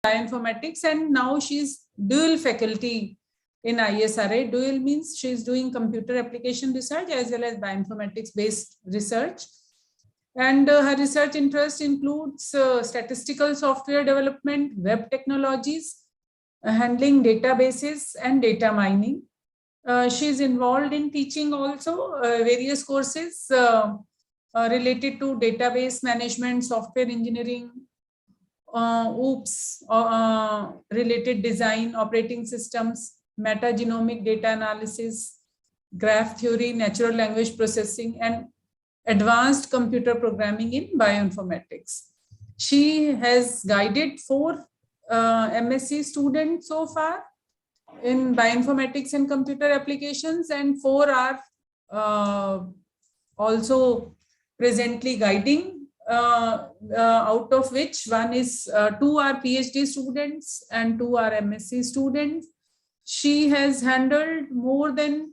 bioinformatics, and now she's dual faculty in ISRA. Dual means she's doing computer application research as well as bioinformatics based research. And her research interest includes statistical software development, web technologies, handling databases, and data mining. She's involved in teaching also various courses related to database management, software engineering, related design, operating systems, metagenomic data analysis, graph theory, natural language processing, and advanced computer programming in bioinformatics. She has guided 4 MSc students so far in bioinformatics and computer applications, and 4 are also presently guiding, out of which 2 are PhD students and 2 are MSc students. She has handled more than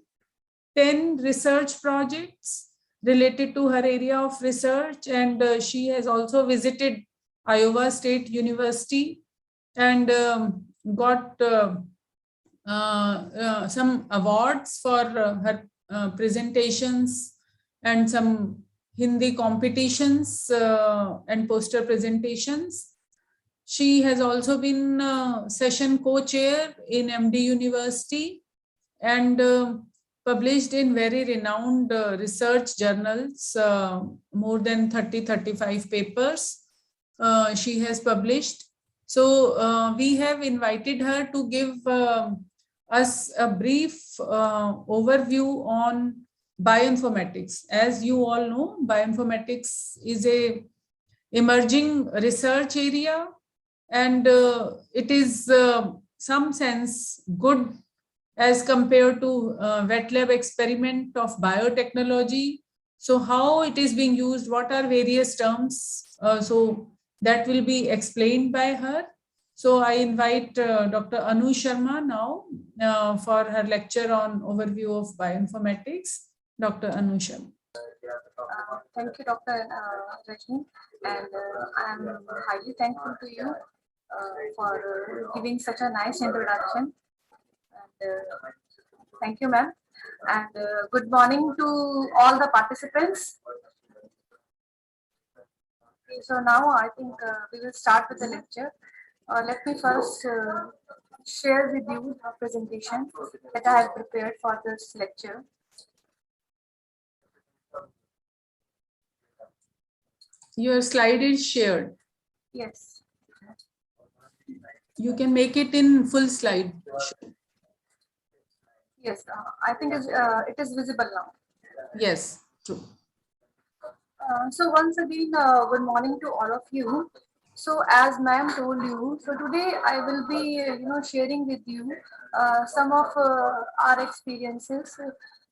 10 research projects related to her area of research, and she has also visited Iowa State University and got some awards for her presentations and some Hindi competitions and poster presentations. She has also been session co-chair in MD University and published in very renowned research journals, more than 30-35 papers she has published. So we have invited her to give us a brief overview on bioinformatics. As you all know, bioinformatics is a emerging research area, and it is some sense good as compared to wet lab experiment of biotechnology. So how it is being used, what are various terms, so that will be explained by her. So I invite Dr. Anu Sharma now for her lecture on overview of bioinformatics. Dr. Anu Sharma. Thank you, Dr. Rajni, and I am highly thankful to you for giving such a nice introduction. And, thank you, ma'am. And good morning to all the participants. Okay, so now I think we will start with the lecture. Let me first share with you the presentation that I have prepared for this lecture. Your slide is shared. Yes. You can make it in full slide. Yes, I think it is visible now. Yes, true. So once again, good morning to all of you. So as ma'am told you, so today I will be, sharing with you some of our experiences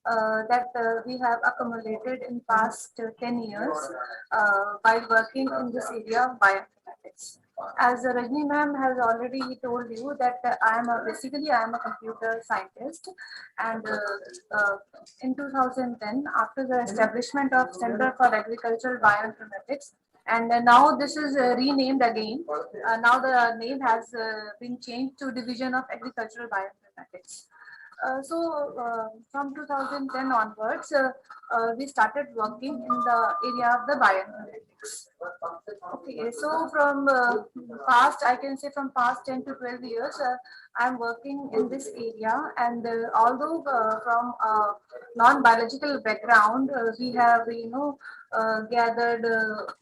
that we have accumulated in past 10 years while working in this area of bioinformatics. As Rajni ma'am has already told you that basically I am a computer scientist, and in 2010, after the establishment of Center for Agricultural Bioinformatics, and now this is renamed again. Now the name has been changed to Division of Agricultural Bioinformatics. From 2010 onwards, we started working in the area of the bioinformatics. Okay, so from past 10 to 12 years, I'm working in this area, and although from non-biological background, we have gathered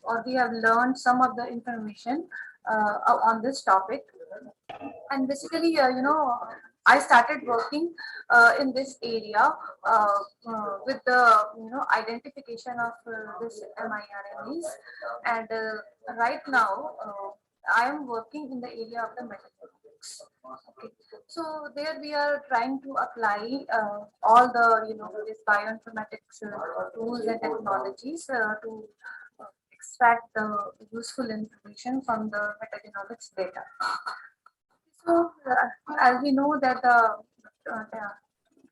or we have learned some of the information on this topic, and basically I started working in this area with the identification of this miRNAs, and right now I am working in the area of the metagenomics. Okay. So there we are trying to apply all the this bioinformatics tools and technologies to extract the useful information from the metagenomics data. So as we know that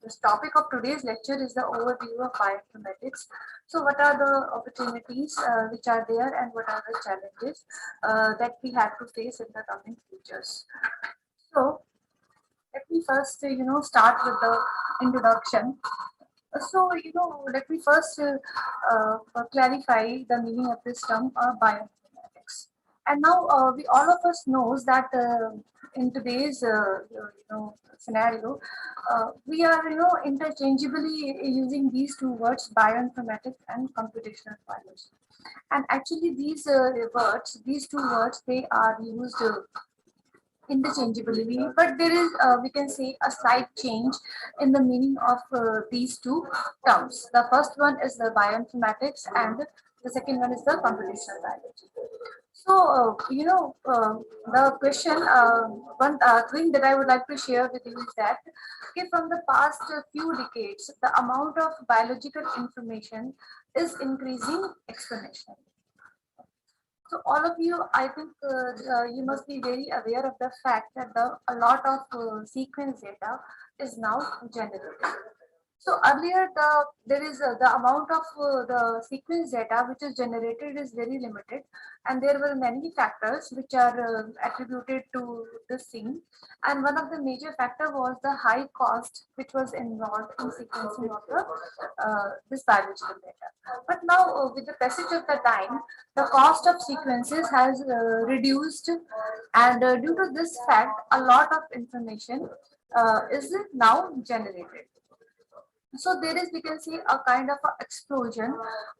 this topic of today's lecture is the overview of bioinformatics. So what are the opportunities which are there, and what are the challenges that we have to face in the coming futures? So let me first, start with the introduction. So, let me first clarify the meaning of this term, bioinformatics. And now, we all of us knows that in today's, scenario, we are, interchangeably using these two words, bioinformatics and computational biology. And actually, these two words, they are used interchangeably, but there is, we can say, a slight change in the meaning of these two terms. The first one is the bioinformatics, and the second one is the computational biology. So, the question, one thing that I would like to share with you is that, okay, from the past few decades, the amount of biological information is increasing exponentially. So all of you, I think you must be very aware of the fact that a lot of sequence data is now generated. So earlier, the amount of the sequence data which is generated is very limited, and there were many factors which are attributed to this thing. And one of the major factor was the high cost which was involved in sequencing of this biological data. But now, with the passage of the time, the cost of sequences has reduced, and due to this fact, a lot of information is now generated. So there is, we can see, a kind of a explosion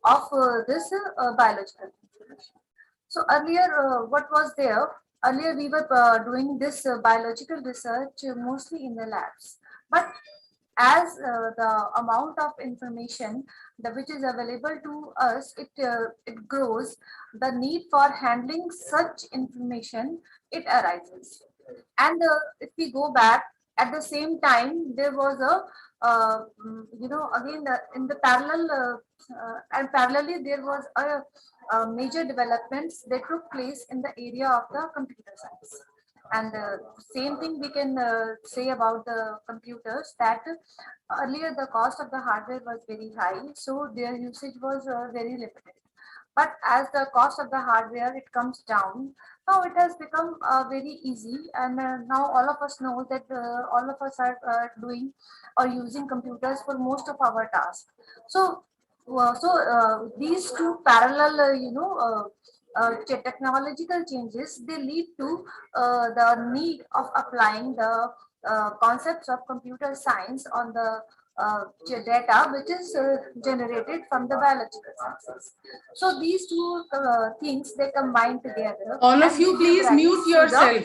of this biological information. So earlier, what was there? Earlier, we were doing this biological research mostly in the labs. But as the amount of information which is available to us, it grows, the need for handling such information, it arises. And if we go back, at the same time, there was a again in the parallel and parallelly there was major developments that took place in the area of the computer science. And same thing we can say about the computers, that earlier the cost of the hardware was very high, so their usage was very limited. But as the cost of the hardware, it comes down, now it has become very easy, and now all of us know that all of us are doing or using computers for most of our tasks. So, these two parallel, technological changes, they lead to the need of applying the concepts of computer science on the data which is generated from the biological sciences. So these two things, they combine together. All of you, please mute yourself.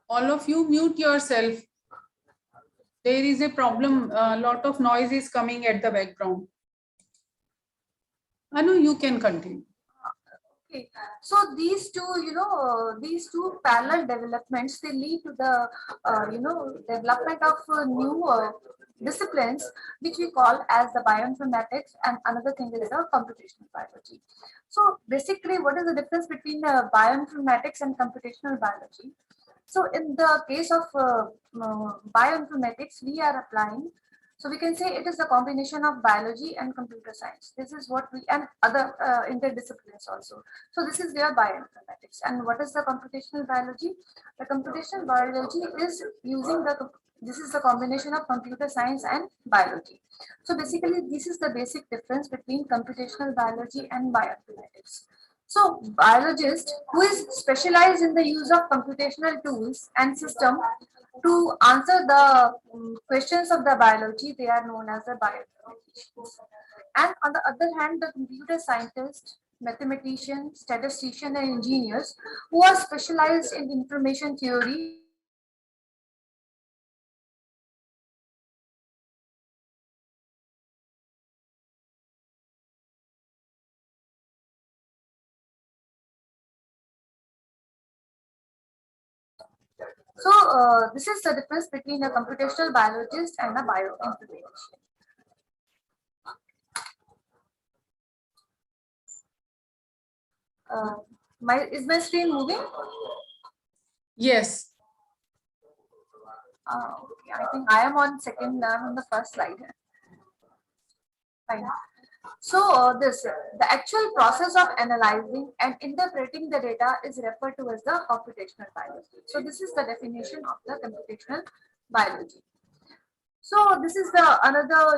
All of you, mute yourself. There is a problem. A lot of noise is coming at the background. Anu, you can continue. Okay. So these two parallel developments, they lead to the development of new disciplines which we call as the bioinformatics, and another thing is the computational biology. So basically, what is the difference between bioinformatics and computational biology? So in the case of bioinformatics, we are applying, so we can say it is a combination of biology and computer science. This is what we, and other interdisciplines also. So this is their bioinformatics. And what is the computational biology? The computational biology is using this is the combination of computer science and biology. So basically, this is the basic difference between computational biology and bioinformatics. So biologist who is specialized in the use of computational tools and system to answer the questions of the biology, they are known as the bioinformaticians. And on the other hand, the computer scientists, mathematicians, statisticians, and engineers who are specialized in information theory. So this is the difference between a computational biologist and a bioinformatician. Is my screen moving? Yes. Okay, I think I am on second, on the first slide. Fine. So the actual process of analyzing and interpreting the data is referred to as the computational biology. So this is the definition of the computational biology. So this is the another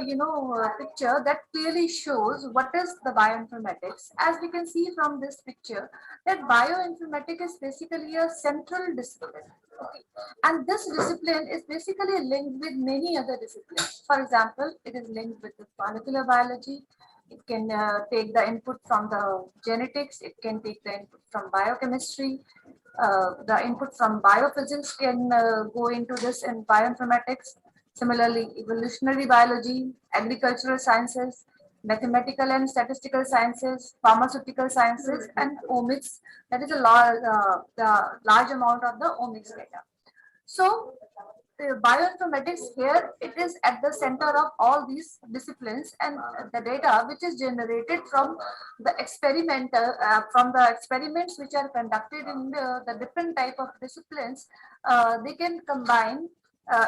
picture that clearly shows what is the bioinformatics. As we can see from this picture, that bioinformatics is basically a central discipline. Okay. And this discipline is basically linked with many other disciplines. For example, it is linked with the molecular biology. It can take the input from the genetics. It can take the input from biochemistry. The input from biophysics can go into this in bioinformatics. Similarly, evolutionary biology, agricultural sciences, mathematical and statistical sciences, pharmaceutical sciences, and omics. That is a the large amount of the omics data. So, bioinformatics here, it is at the center of all these disciplines, and the data which is generated from the experimental from the experiments which are conducted in the different type of disciplines, they can combine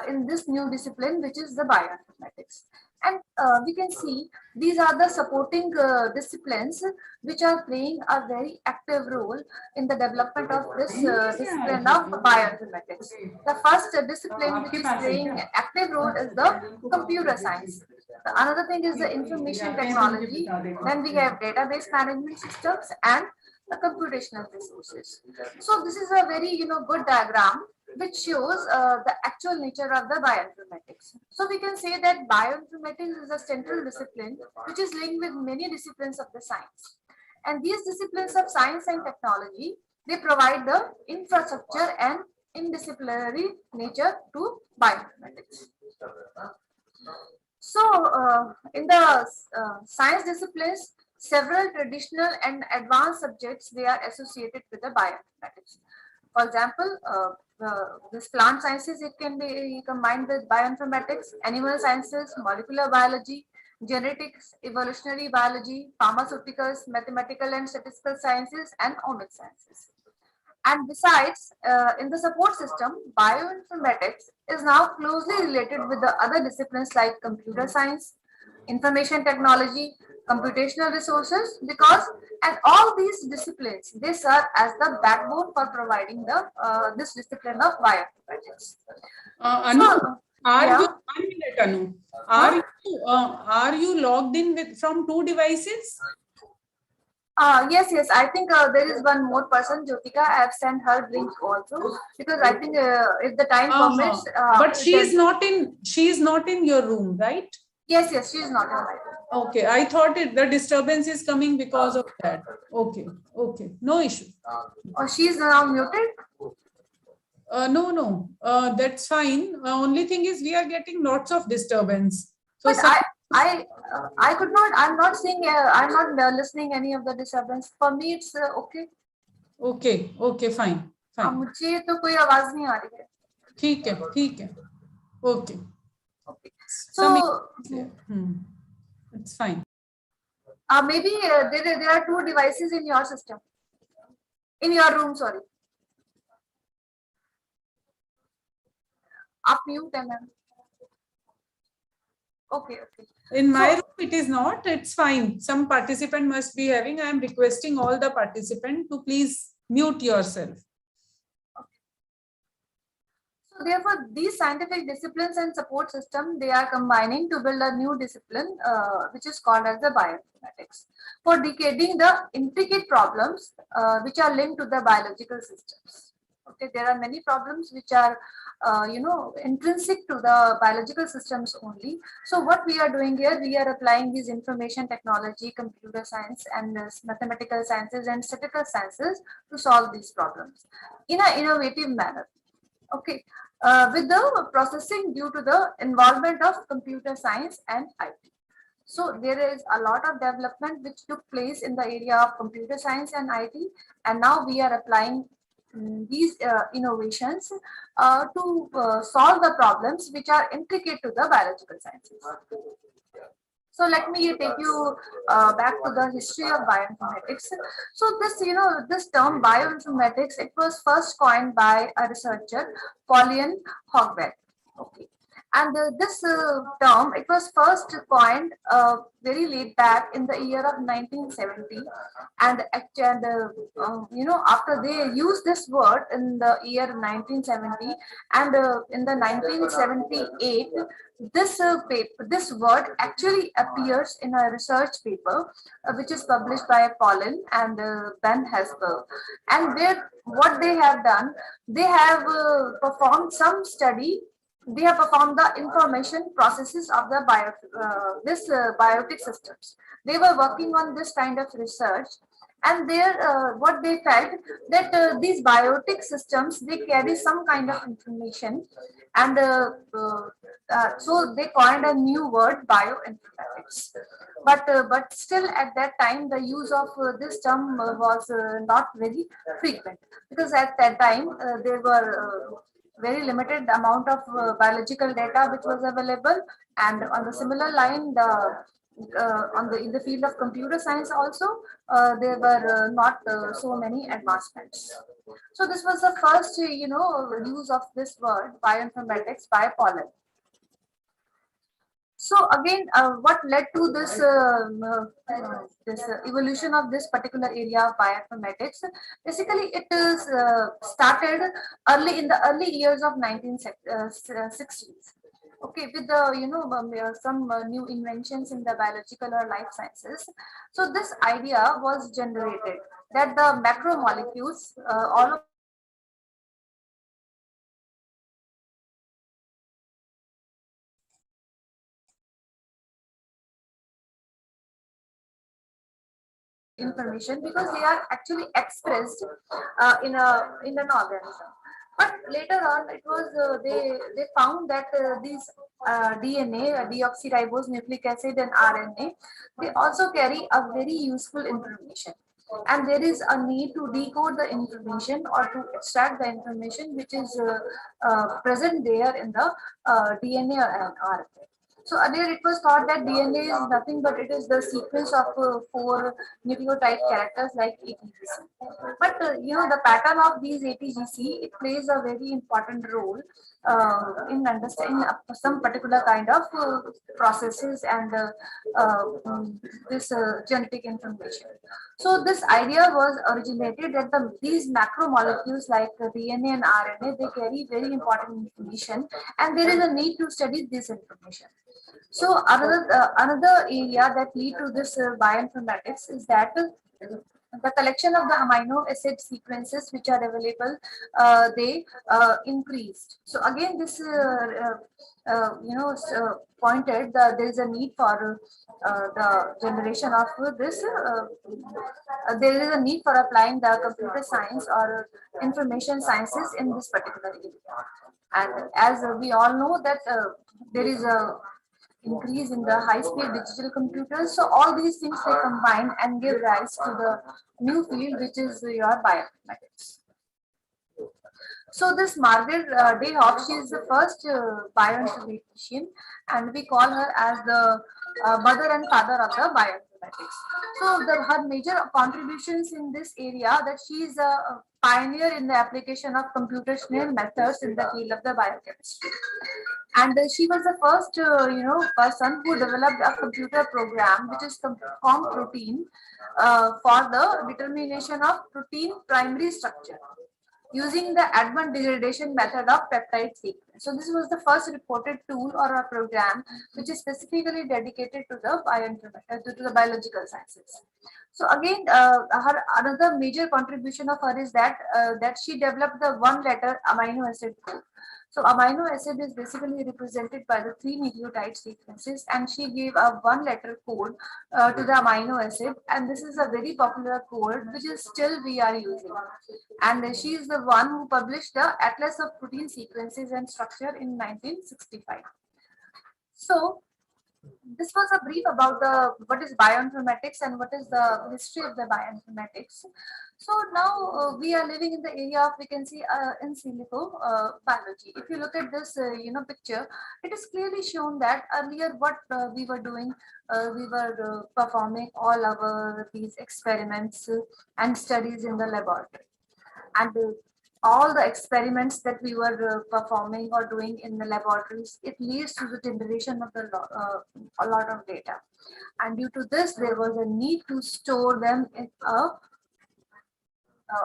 in this new discipline, which is the bioinformatics. And we can see these are the supporting disciplines which are playing a very active role in the development of this discipline of bioinformatics. The first discipline which is playing active role is the computer science. The another thing is the information technology. Then we have database management systems and the computational resources. So this is a very good diagram which shows the actual nature of the bioinformatics. So we can say that bioinformatics is a central discipline which is linked with many disciplines of the science. And these disciplines of science and technology, they provide the infrastructure and interdisciplinary nature to bioinformatics. So in the science disciplines, several traditional and advanced subjects, they are associated with the bioinformatics. For example, this plant sciences, it can be combined with bioinformatics, animal sciences, molecular biology, genetics, evolutionary biology, pharmaceuticals, mathematical and statistical sciences, and omics sciences. And besides, in the support system, bioinformatics is now closely related with the other disciplines like computer science, information technology, computational resources, because and all these disciplines, they serve as the backbone for providing the this discipline of bioinformatics. Anu, So, yeah. 1 minute, Anu. Are you logged in with from 2 devices? Yes. I think there is one more person, Jyotika. I have sent her link also, because I think if the time permits. But she is not in. She is not in your room, right? Yes, she is not in my room. Okay, I thought the disturbance is coming because of that. Okay, no issue. Oh, she is now muted. No, that's fine. Only thing is we are getting lots of disturbance. So but I could not. I'm not seeing. I'm not listening any of the disturbance. For me, it's okay. Okay, fine. मुझे तो कोई आवाज नहीं आ रही है. ठीक है. Okay. So it's fine. Maybe there are 2 devices in your system. In your room, sorry. Up mute and then. Okay. In my room, it is not. It's fine. Some participant must be having. I am requesting all the participants to please mute yourself. So therefore, these scientific disciplines and support system, they are combining to build a new discipline, which is called as the bioinformatics, for decoding the intricate problems which are linked to the biological systems. Okay, there are many problems which are intrinsic to the biological systems only. So what we are doing here, we are applying these information technology, computer science, and mathematical sciences and statistical sciences to solve these problems in an innovative manner. Okay, with the processing due to the involvement of computer science and IT. So there is a lot of development which took place in the area of computer science and IT, and now we are applying these innovations to solve the problems which are intricate to the biological sciences. So let me take you back to the history of bioinformatics. So this term bioinformatics, it was first coined by a researcher, Pauline Hogwell. Okay. And this term, it was first coined very late back in the year of 1970, and after they used this word in the year 1970, and in the 1978, this word actually appears in a research paper which is published by Pollen and Ben Hesberg, and where what they have done, they have performed some study. They have performed the information processes of the biotic systems. They were working on this kind of research, and there what they felt that these biotic systems, they carry some kind of information, and so they coined a new word, bioinformatics. But still at that time the use of this term was not very frequent, because at that time there were very limited amount of biological data which was available, and on the similar line, the on the in the field of computer science also, there were not so many advancements. So this was the first use of this word bioinformatics by Pollen. So again, what led to this evolution of this particular area of bioinformatics? Basically, it is started early in the early years of 1960s. Okay, with the some new inventions in the biological or life sciences. So this idea was generated that the macromolecules, all of information, because they are actually expressed in an organism. But later on, it was they found that these DNA, deoxyribose nucleic acid, and RNA, they also carry a very useful information. And there is a need to decode the information or to extract the information which is present there in the DNA and RNA. So earlier it was thought that DNA is nothing but it is the sequence of four nucleotide characters like ATGC. But the pattern of these ATGC, it plays a very important role in understanding some particular kind of processes and this genetic information. So this idea was originated that these macromolecules like DNA and RNA, they carry very important information, and there is a need to study this information. So another area that lead to this bioinformatics is that the collection of the amino acid sequences which are available, they increased. So again, this pointed that there is a need for the generation of this. There is a need for applying the computer science or information sciences in this particular area. And as we all know that there is a increase in the high-speed digital computers. So all these things, they combine and give rise to the new field, which is your bioinformatics. So this Margaret Dayhoff, she is the first bioinformatician, and we call her as the mother and father of the bioinformatics. So her major contributions in this area, that she is a pioneer in the application of computational methods in the field of the biochemistry. And she was the first person who developed a computer program which is protein for the determination of protein primary structure using the Edmund degradation method of peptide sequence. So this was the first reported tool or a program which is specifically dedicated to the to the biological sciences. So again, her another major contribution of her is that that she developed the one-letter amino acid code. So amino acid is basically represented by the 3 nucleotide sequences, and she gave a one-letter code to the amino acid, and this is a very popular code which is still we are using. And she is the one who published the Atlas of Protein Sequences and Structure in 1965. So this was a brief about the what is bioinformatics and what is the history of the bioinformatics. So now we are living in the area of, we can see in silico biology. If you look at this picture, it is clearly shown that earlier what we were doing, we were performing all our these experiments and studies in the laboratory. And all the experiments that we were performing or doing in the laboratories, it leads to the generation of a lot of data. And due to this, there was a need to store them in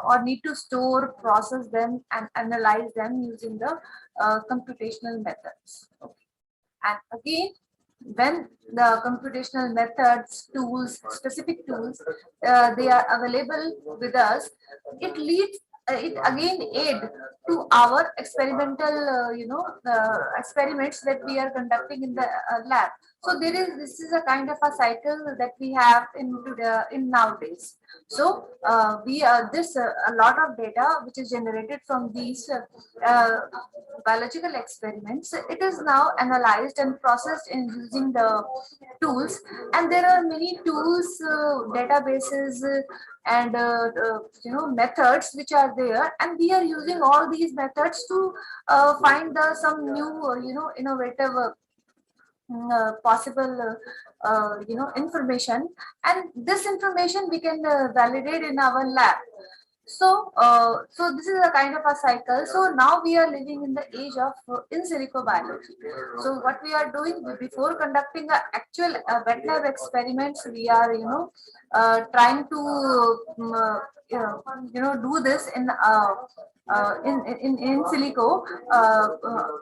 or need to store, process them, and analyze them using the computational methods. Okay. And again, when the computational methods, tools, specific tools, they are available with us, it leads, it again aid to our experimental, experiments that we are conducting in the lab. So this is a kind of a cycle that we have in nowadays. So we this a lot of data which is generated from these biological experiments, it is now analyzed and processed in using the tools. And there are many tools, databases, and methods which are there, and we are using all these methods to find some new innovative possible information, and this information we can validate in our lab. So this is a kind of a cycle. So now we are living in the age of in silico biology. So what we are doing before conducting the actual wet lab experiments, we are trying to do this in silico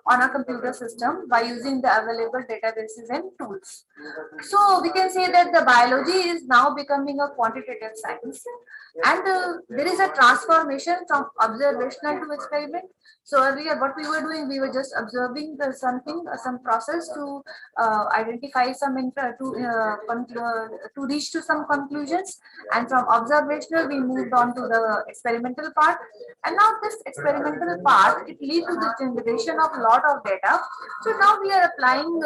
on a computer system by using the available databases and tools. So we can say that the biology is now becoming a quantitative science, and there is a transformation from observational to experiment. So earlier what we were doing, we were just observing something, some process to identify some to reach to some conclusions, and from observational we moved on to the experimental part. And now this experimental part, it leads to the generation of lot of data. So now we are applying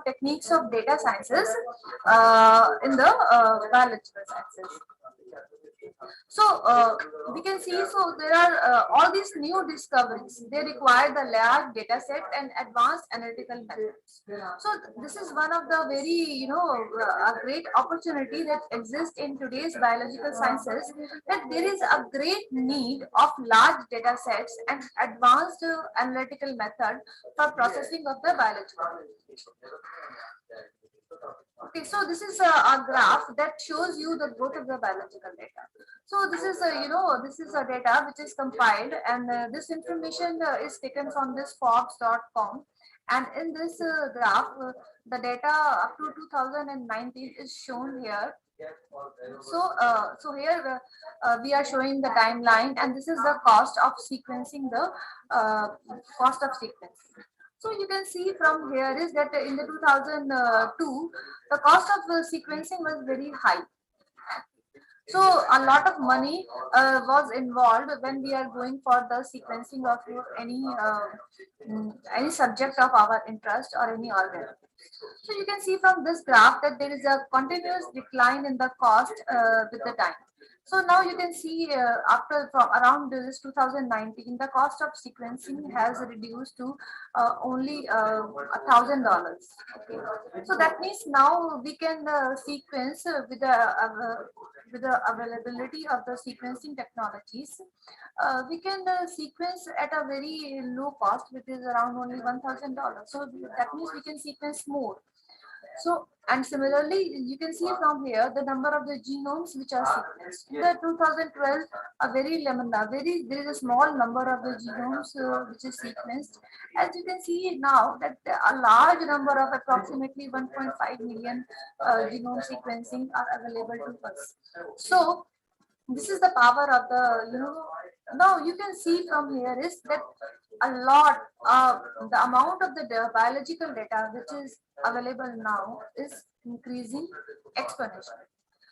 techniques of data sciences in the biological sciences. So we can see, so there are all these new discoveries, they require the large data set and advanced analytical methods. So this is one of the very a great opportunity that exists in today's biological sciences, that there is a great need of large data sets and advanced analytical method for processing of the biological information. Okay, so this is a graph that shows you the growth of the biological data. So this is this is a data which is compiled, and this information is taken from this forbes.com, and in this graph the data up to 2019 is shown here. So here we are showing the timeline, and this is the cost of sequencing, the cost of sequencing. So you can see from here is that in the 2002, the cost of sequencing was very high. So a lot of money was involved when we are going for the sequencing of any subject of our interest or any organism. So you can see from this graph that there is a continuous decline in the cost with the time. So now you can see after from around this 2019, the cost of sequencing has reduced to only $1,000. Okay, so that means now we can sequence with the availability of the sequencing technologies. We can sequence at a very low cost, which is around only $1,000. So that means we can sequence more. So, and similarly, you can see from here the number of the genomes which are sequenced. In the 2012, there is a small number of the genomes which is sequenced. As you can see now that a large number of approximately 1.5 million genome sequencing are available to us. So, this is the power of the, now you can see from here is that a lot of the amount of the biological data which is available now is increasing exponentially.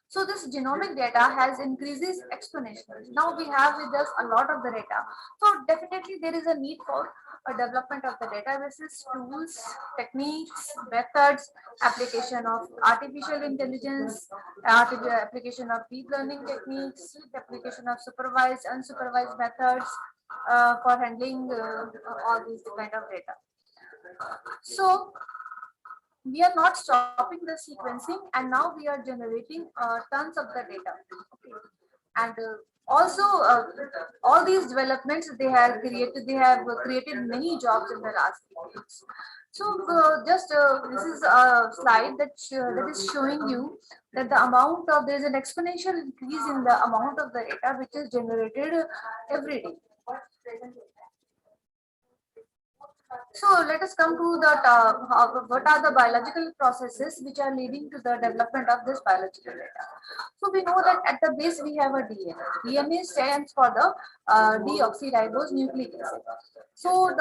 So this genomic data has increases exponentially. Now we have with us a lot of the data. So definitely there is a need for a development of the databases, tools, techniques, methods, application of artificial intelligence, application of deep learning techniques, application of supervised, unsupervised methods for handling all these kind of data. So we are not stopping the sequencing, and now we are generating tons of the data. Okay. And Also, all these developments they have created many jobs in the last decades. So just this is a slide that is showing you that there is an exponential increase in the amount of the data which is generated every day. So let us come to what are the biological processes which are leading to the development of this biological data. So we know that at the base we have a DNA. DNA stands for the deoxyribose nucleic acid. So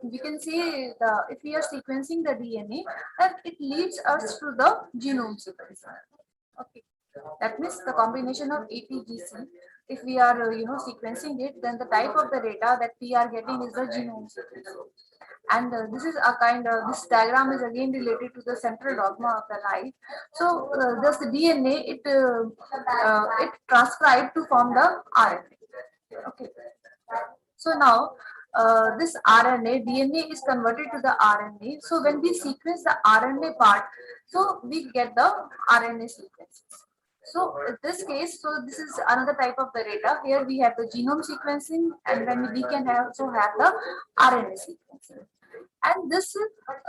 we can see if we are sequencing the DNA, that it leads us to the genome sequencing. Okay, that means the combination of ATGC. If we are sequencing it, then the type of the data that we are getting is the genome sequencing. And this is a this diagram is again related to the central dogma of the life. So this DNA, it transcribed to form the RNA. Okay. So now this RNA, DNA is converted to the RNA. So when we sequence the RNA part, so we get the RNA sequences. So in this case, so this is another type of the data. Here we have the genome sequencing, and then we can also have the RNA sequencing. And this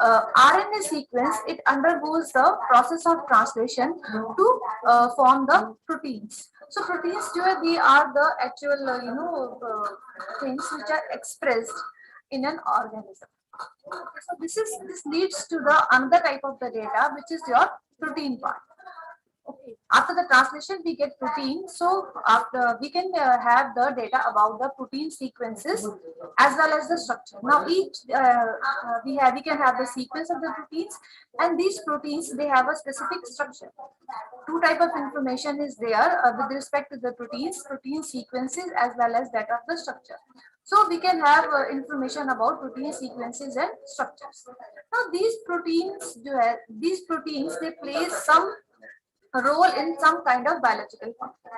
RNA sequence, it undergoes the process of translation to form the proteins. So proteins, they are the actual things which are expressed in an organism. So this leads to the another type of the data, which is your protein part. Okay. After the translation, we get protein. So after we can have the data about the protein sequences as well as the structure. Now each we can have the sequence of the proteins, and these proteins, they have a specific structure. Two type of information is there with respect to the protein sequences as well as that of the structure. So we can have information about protein sequences and structures. Now these proteins, they play some role in some kind of biological function.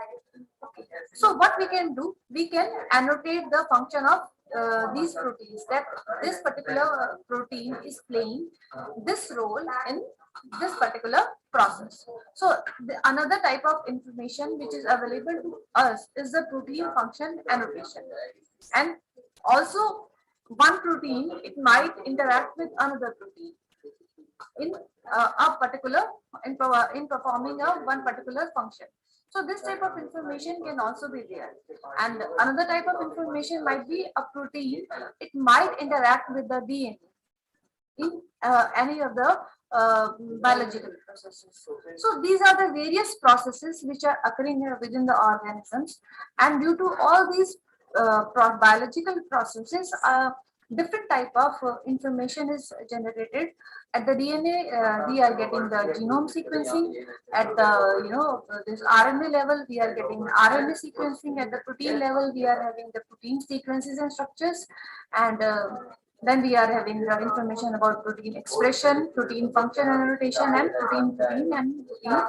So what we can do, we can annotate the function of these proteins, that this particular protein is playing this role in this particular process. So another type of information which is available to us is the protein function annotation. And also one protein, it might interact with another protein in a particular in performing one particular function. So this type of information can also be there. And another type of information might be a protein. It might interact with the DNA in any of the biological processes. So these are the various processes which are occurring within the organisms, and due to all these biological processes, different type of information is generated. At the DNA, we are getting the genome sequencing. At the this RNA level, we are getting RNA sequencing. At the protein level, we are having the protein sequences and structures, and then we are having the information about protein expression, protein function annotation, and protein and protein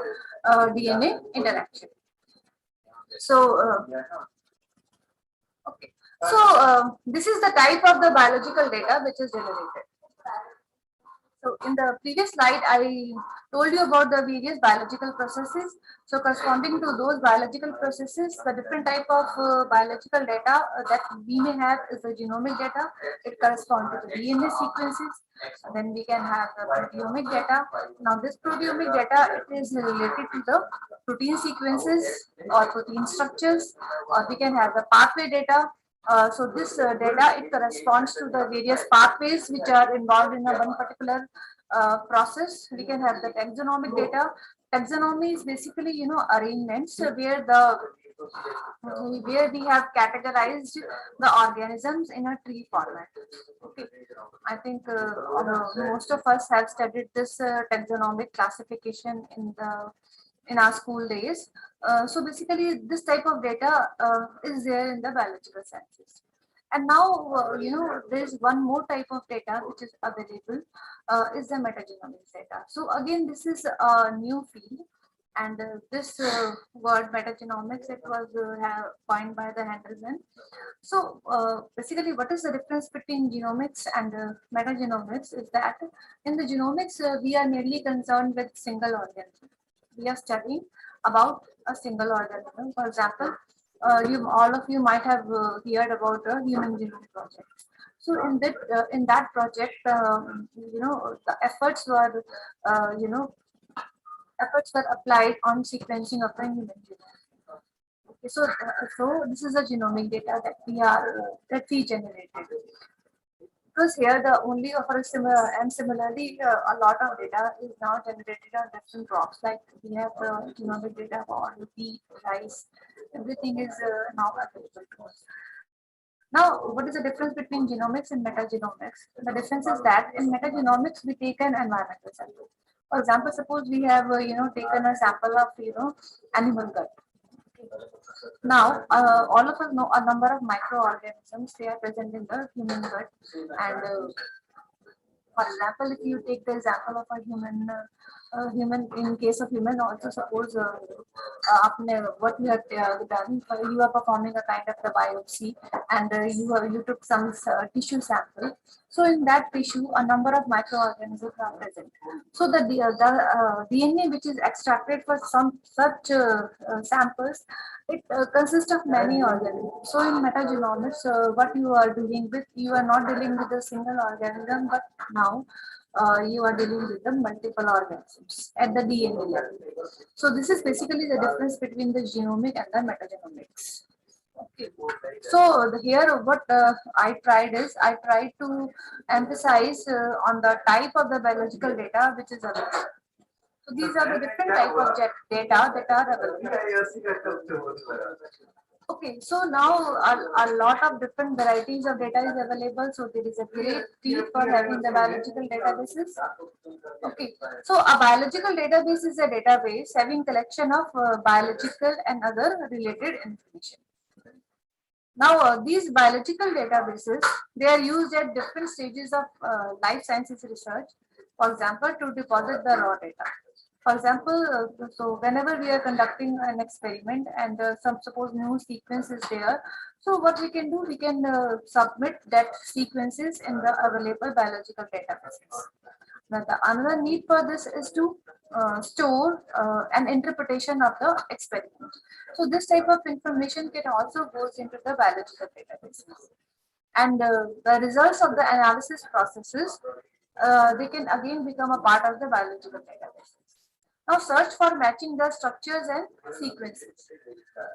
DNA interaction. So okay. So this is the type of the biological data which is generated. So in the previous slide, I told you about the various biological processes. So corresponding to those biological processes, the different type of biological data that we may have is the genomic data. It corresponds to the DNA sequences. Then we can have the proteomic data. Now this proteomic data, it is related to the protein sequences or protein structures, or we can have the pathway data. So this data, it corresponds to the various pathways which are involved in one particular process. We can have the taxonomic data. Taxonomy is basically arrangements where we have categorized the organisms in a tree format. Okay, I think most of us have studied this taxonomic classification in our school days. So basically, this type of data is there in the biological sciences. And now, there is one more type of data which is available, is the metagenomics data. So again, this is a new field, and this word metagenomics, it was coined by the Henderson. So basically, what is the difference between genomics and metagenomics is that in the genomics, we are mainly concerned with single organism. We are studying about a single organism. For example, all of you might have heard about the Human Genome Project. So in that project, the efforts were applied on sequencing of the human genome. Okay, so this is the genomic data that we generated. Because here the only for a similar and similarly a lot of data is now generated on different crops. Like we have the genomic data for wheat, rice, everything is now available to us. Now, what is the difference between genomics and metagenomics? The difference is that in metagenomics we take an environmental sample. For example, suppose we have taken a sample of animal gut. Now, all of us know a number of microorganisms they are present in the human gut, and for example, if you take the example of a human in case of human, also suppose what you have done, you are performing a kind of the biopsy, and you took some tissue sample. So in that tissue, a number of microorganisms are present. So the DNA which is extracted for some such samples, it consists of many organisms. So in metagenomics, what you are dealing with, you are not dealing with a single organism, but now you are dealing with the multiple organisms at the DNA level. So this is basically the difference between the genomic and the metagenomics. Okay. So here what I tried to emphasize on the type of the biological data which is available. So these are the different type of data that are available. Okay, so now a lot of different varieties of data is available. So there is a great need for having the biological databases. Okay, so a biological database is a database having collection of biological and other related information. Now, these biological databases, they are used at different stages of life sciences research. For example, to deposit the raw data. For example, so whenever we are conducting an experiment and suppose new sequence is there, so what we can do, we can submit that sequences in the available biological databases. Now, the another need for this is to store an interpretation of the experiment. So this type of information can also goes into the biological databases. And the results of the analysis processes, they can again become a part of the biological databases. Now search for matching the structures and sequences.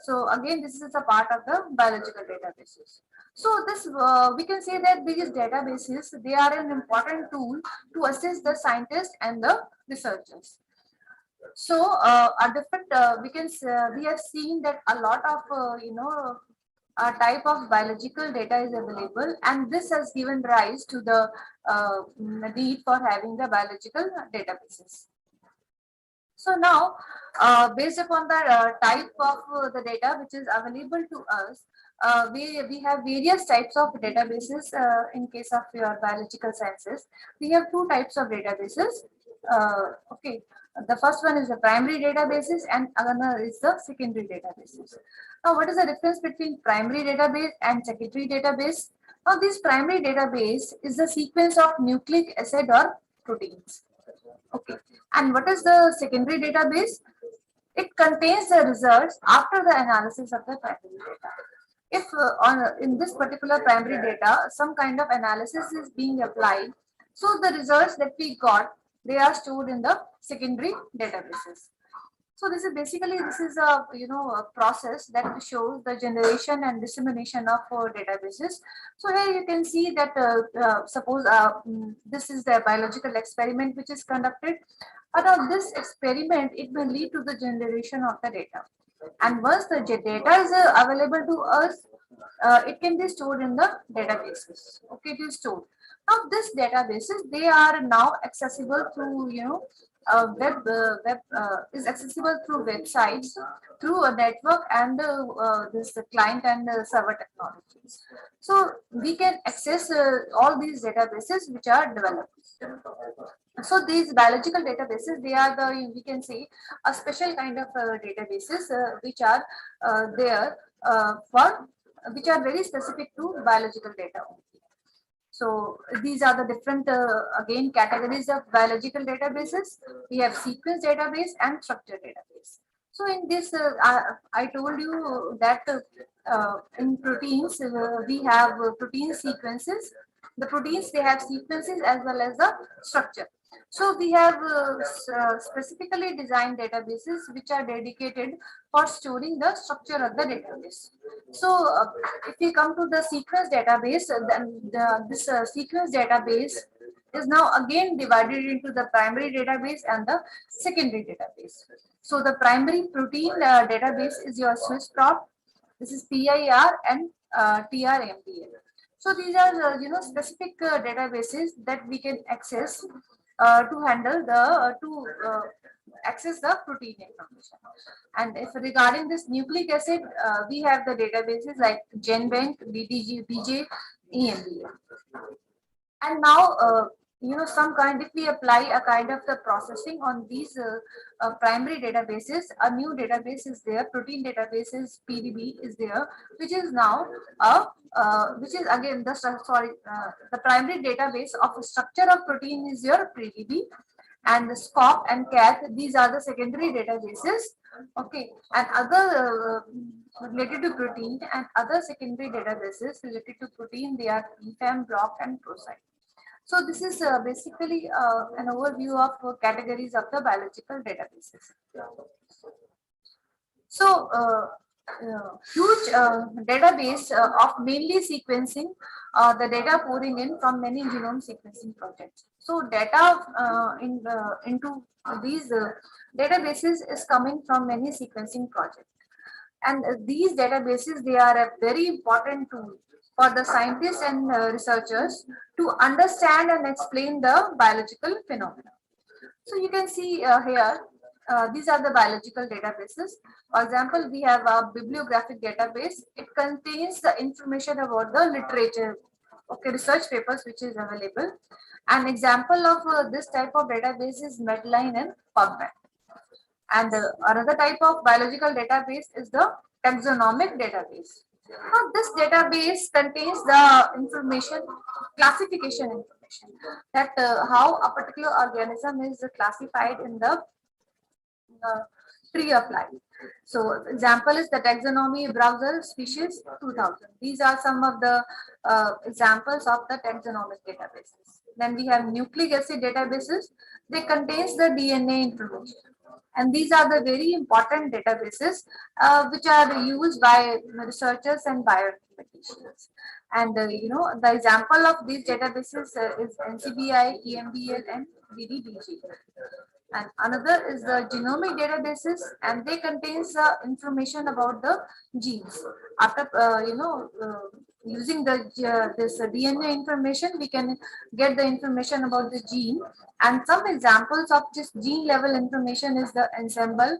So again, this is a part of the biological databases. So this we can say that these databases, they are an important tool to assist the scientists and the researchers. So a different we have seen that a lot of a type of biological data is available, and this has given rise to the need for having the biological databases. So now, based upon the type of the data which is available to us, we have various types of databases. In case of your biological sciences, we have two types of databases. Okay, the first one is the primary databases, and another is the secondary databases. Now, what is the difference between primary database and secondary database? Now, this primary database is the sequence of nucleic acid or proteins. Okay, and what is the secondary database? It contains the results after the analysis of the primary data. If in this particular primary data, some kind of analysis is being applied, so the results that we got, they are stored in the secondary databases. So this is basically a process that shows the generation and dissemination of databases. So here you can see that suppose this is the biological experiment which is conducted. Out of this experiment, it will lead to the generation of the data. And once the data is available to us, it can be stored in the databases. Okay, it is stored. Now, these databases, they are now accessible through web is accessible through websites, through a network, and this client and server technologies. So we can access all these databases which are developed. So these biological databases, they are we can say a special kind of databases which are there which are very specific to biological data. So these are the different again categories of biological databases. We have sequence database and structure database. So in this, I told you that in proteins, we have protein sequences. The proteins, they have sequences as well as the structure. So we have specifically designed databases which are dedicated for storing the structure of the database. So if we come to the sequence database, then this sequence database is now again divided into the primary database and the secondary database. So the primary protein database is your Swissprot. This is PIR and TRMPL. So these are specific databases that we can access to handle the access the protein information. And if regarding this nucleic acid, we have the databases like GenBank, DDG, BJ, EMBL. And now some kind, if we apply a kind of the processing on these primary databases, a new database is there, protein databases PDB is there, which is now which is again the primary database of a structure of protein is your PDB, and the SCOP and CAT, these are the secondary databases. Okay, and other related to protein and other secondary databases related to protein, they are EFAM, block, and ProSite. So this is basically an overview of categories of the biological databases. So huge database of mainly sequencing the data pouring in from many genome sequencing projects. So data into these databases is coming from many sequencing projects. And these databases, they are a very important tool for the scientists and researchers to understand and explain the biological phenomena. So you can see here, these are the biological databases. For example, we have a bibliographic database. It contains the information about the literature, okay, research papers which is available. An example of this type of database is Medline and PubMed. And another type of biological database is the Taxonomic Database. Now, this database contains the information, classification information, that how a particular organism is classified in the tree of life. So, example is the taxonomy browser species 2000. These are some of the examples of the taxonomic databases. Then we have nucleic acid databases. They contains the DNA information. And these are the very important databases which are used by researchers and bioinformaticians. And the example of these databases is Ncbi, EMBL, and DDBG. And another is the genomic databases, and they contains information about the genes. After using the this DNA information, we can get the information about the gene. And some examples of just gene level information is the ensemble,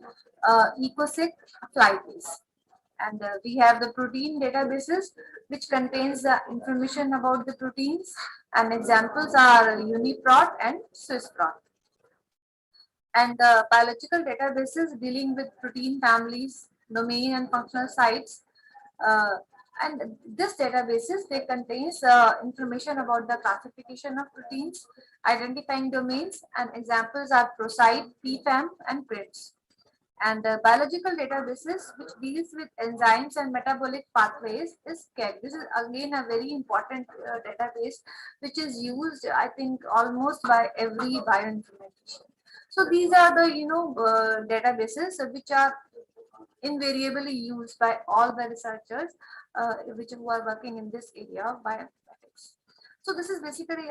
EcoSig, Flybase. And we have the protein databases, which contains the information about the proteins. And examples are Uniprot and Swissprot. And the biological databases dealing with protein families, domain and functional sites. And this databases, they contains information about the classification of proteins, identifying domains, and examples are ProSite, PFAM, and PRITS. And biological databases which deals with enzymes and metabolic pathways is KEG. This is again a very important database which is used, I think, almost by every bioinformatician. So these are the databases which are invariably used by all the researchers who are working in this area of bioinformatics. So this is basically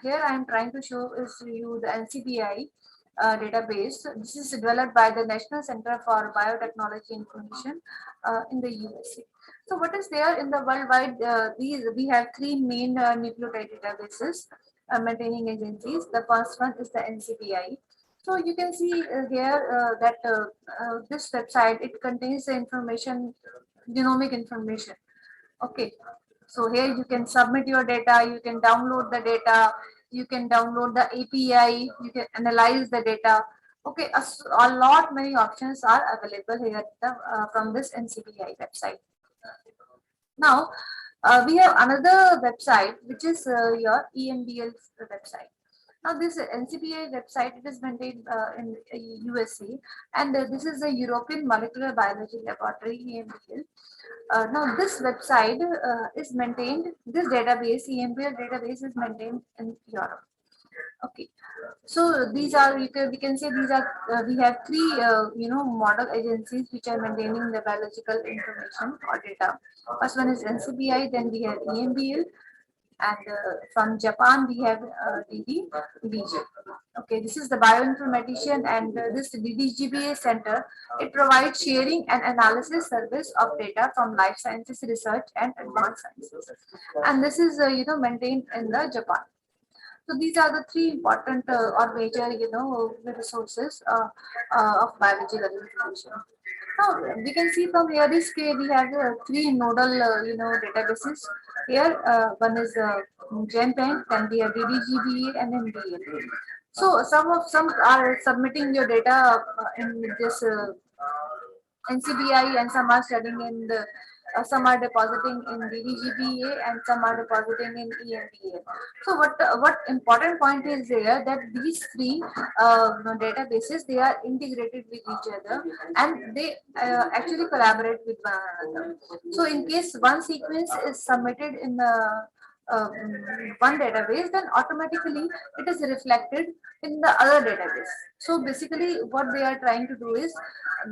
here I am trying to show you the Ncbi database. This is developed by the National Center for Biotechnology Information in the USA. So what is there in the worldwide? We have three main nucleotide databases maintaining agencies. The first one is the Ncbi. So you can see here that this website, it contains the information, genomic information. Okay, so here you can submit your data, you can download the data, you can download the API, you can analyze the data. Okay, a lot many options are available here from this Ncbi website. Now we have another website which is your EMBL website. Now this NCBI website, it is maintained in USA, and this is the European Molecular Biology Laboratory, EMBL. Now this website is maintained, this database, EMBL database is maintained in Europe. Okay, so these are, we can say these are, we have three model agencies which are maintaining the biological information or data. First one is NCBI, then we have EMBL, and from Japan we have DDBJ. Okay, this is the bioinformatician, and this DDGBA center, it provides sharing and analysis service of data from life sciences research and advanced sciences, and this is maintained in the Japan. So these are the three important or major resources of biological information. Now we can see from here this we have three nodal databases. Here one is GenBank, then we have DDGBA and MBA. So some are submitting your data in this NCBI, and some are studying in the some are depositing in DDGBA, and some are depositing in EMBA. So what important point is there, that these three databases, they are integrated with each other, and they actually collaborate with one another. So in case one sequence is submitted in the one database, then automatically it is reflected in the other database. So basically what they are trying to do is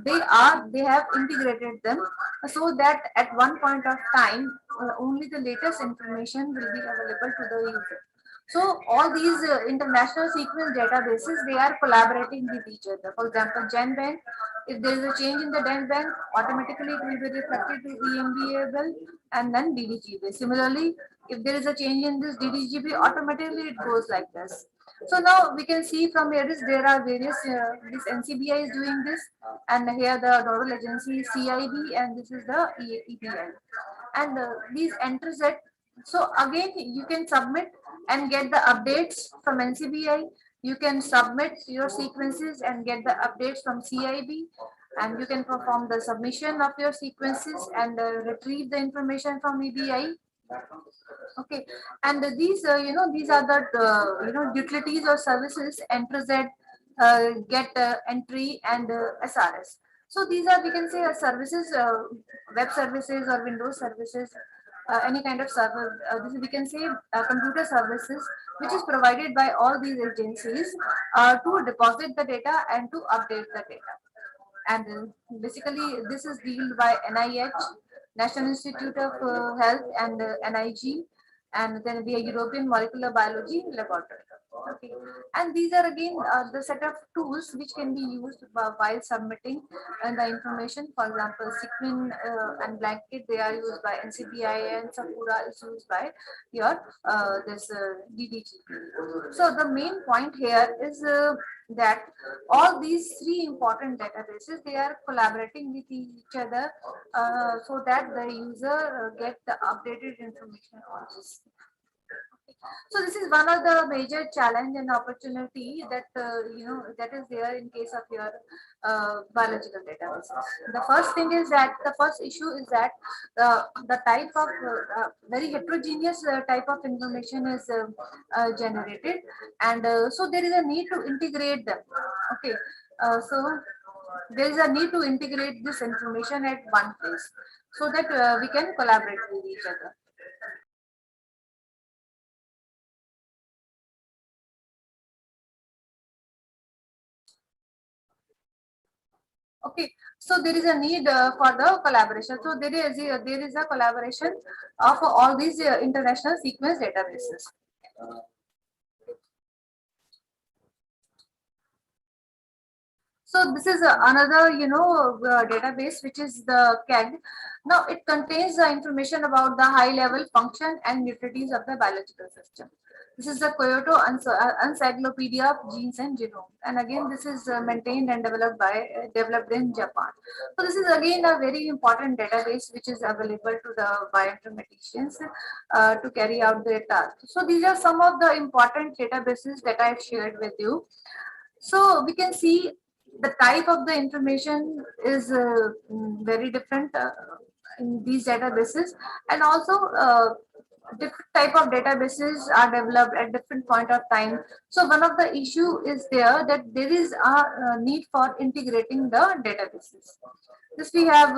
they have integrated them so that at one point of time only the latest information will be available to the user. So all these international sequence databases, they are collaborating with each other. For example, GenBank, if there is a change in the GenBank, automatically it will be reflected to EMBA and then DDGB. Similarly, if there is a change in this DDGB, automatically it goes like this. So now we can see from here is there are various, this NCBI is doing this, and here the nodal agency is CIB, and this is the EPI. And these enters that, so again you can submit and get the updates from NCBI. You can submit your sequences and get the updates from CIB, and you can perform the submission of your sequences and retrieve the information from EBI. Okay, and these these are the utilities or services, Ncbi, get entry, and SRS. So these are, we can say, services, web services or Windows services, any kind of server. This we can say computer services, which is provided by all these agencies to deposit the data and to update the data. And basically this is dealt by NIH, National Institute of Health, and NIG, and then we have European Molecular Biology Laboratory. Okay, and these are again the set of tools which can be used while submitting the information. For example, Sequin and Blanket, they are used by NCBI, and Sakura is used by your this DDGP. So the main point here is that all these three important databases, they are collaborating with each other so that the user get the updated information on this. So this is one of the major challenge and opportunity that that is there in case of your biological databases. The first thing is that the first issue is that the type of very heterogeneous type of information is generated, and so there is a need to integrate them. Okay, so there is a need to integrate this information at one place so that we can collaborate with each other. Okay, so there is a need for the collaboration. So there is a collaboration of all these international sequence databases. So this is another database, which is the CAG. Now it contains the information about the high level function and utilities of the biological system. This is the Kyoto Encyclopedia of Genes and Genome, and again this is maintained and developed in Japan. So this is again a very important database which is available to the bioinformaticians to carry out their task. So these are some of the important databases that I've shared with you. So we can see the type of the information is very different in these databases, and also different type of databases are developed at different point of time. So one of the issue is there that there is a need for integrating the databases. This we have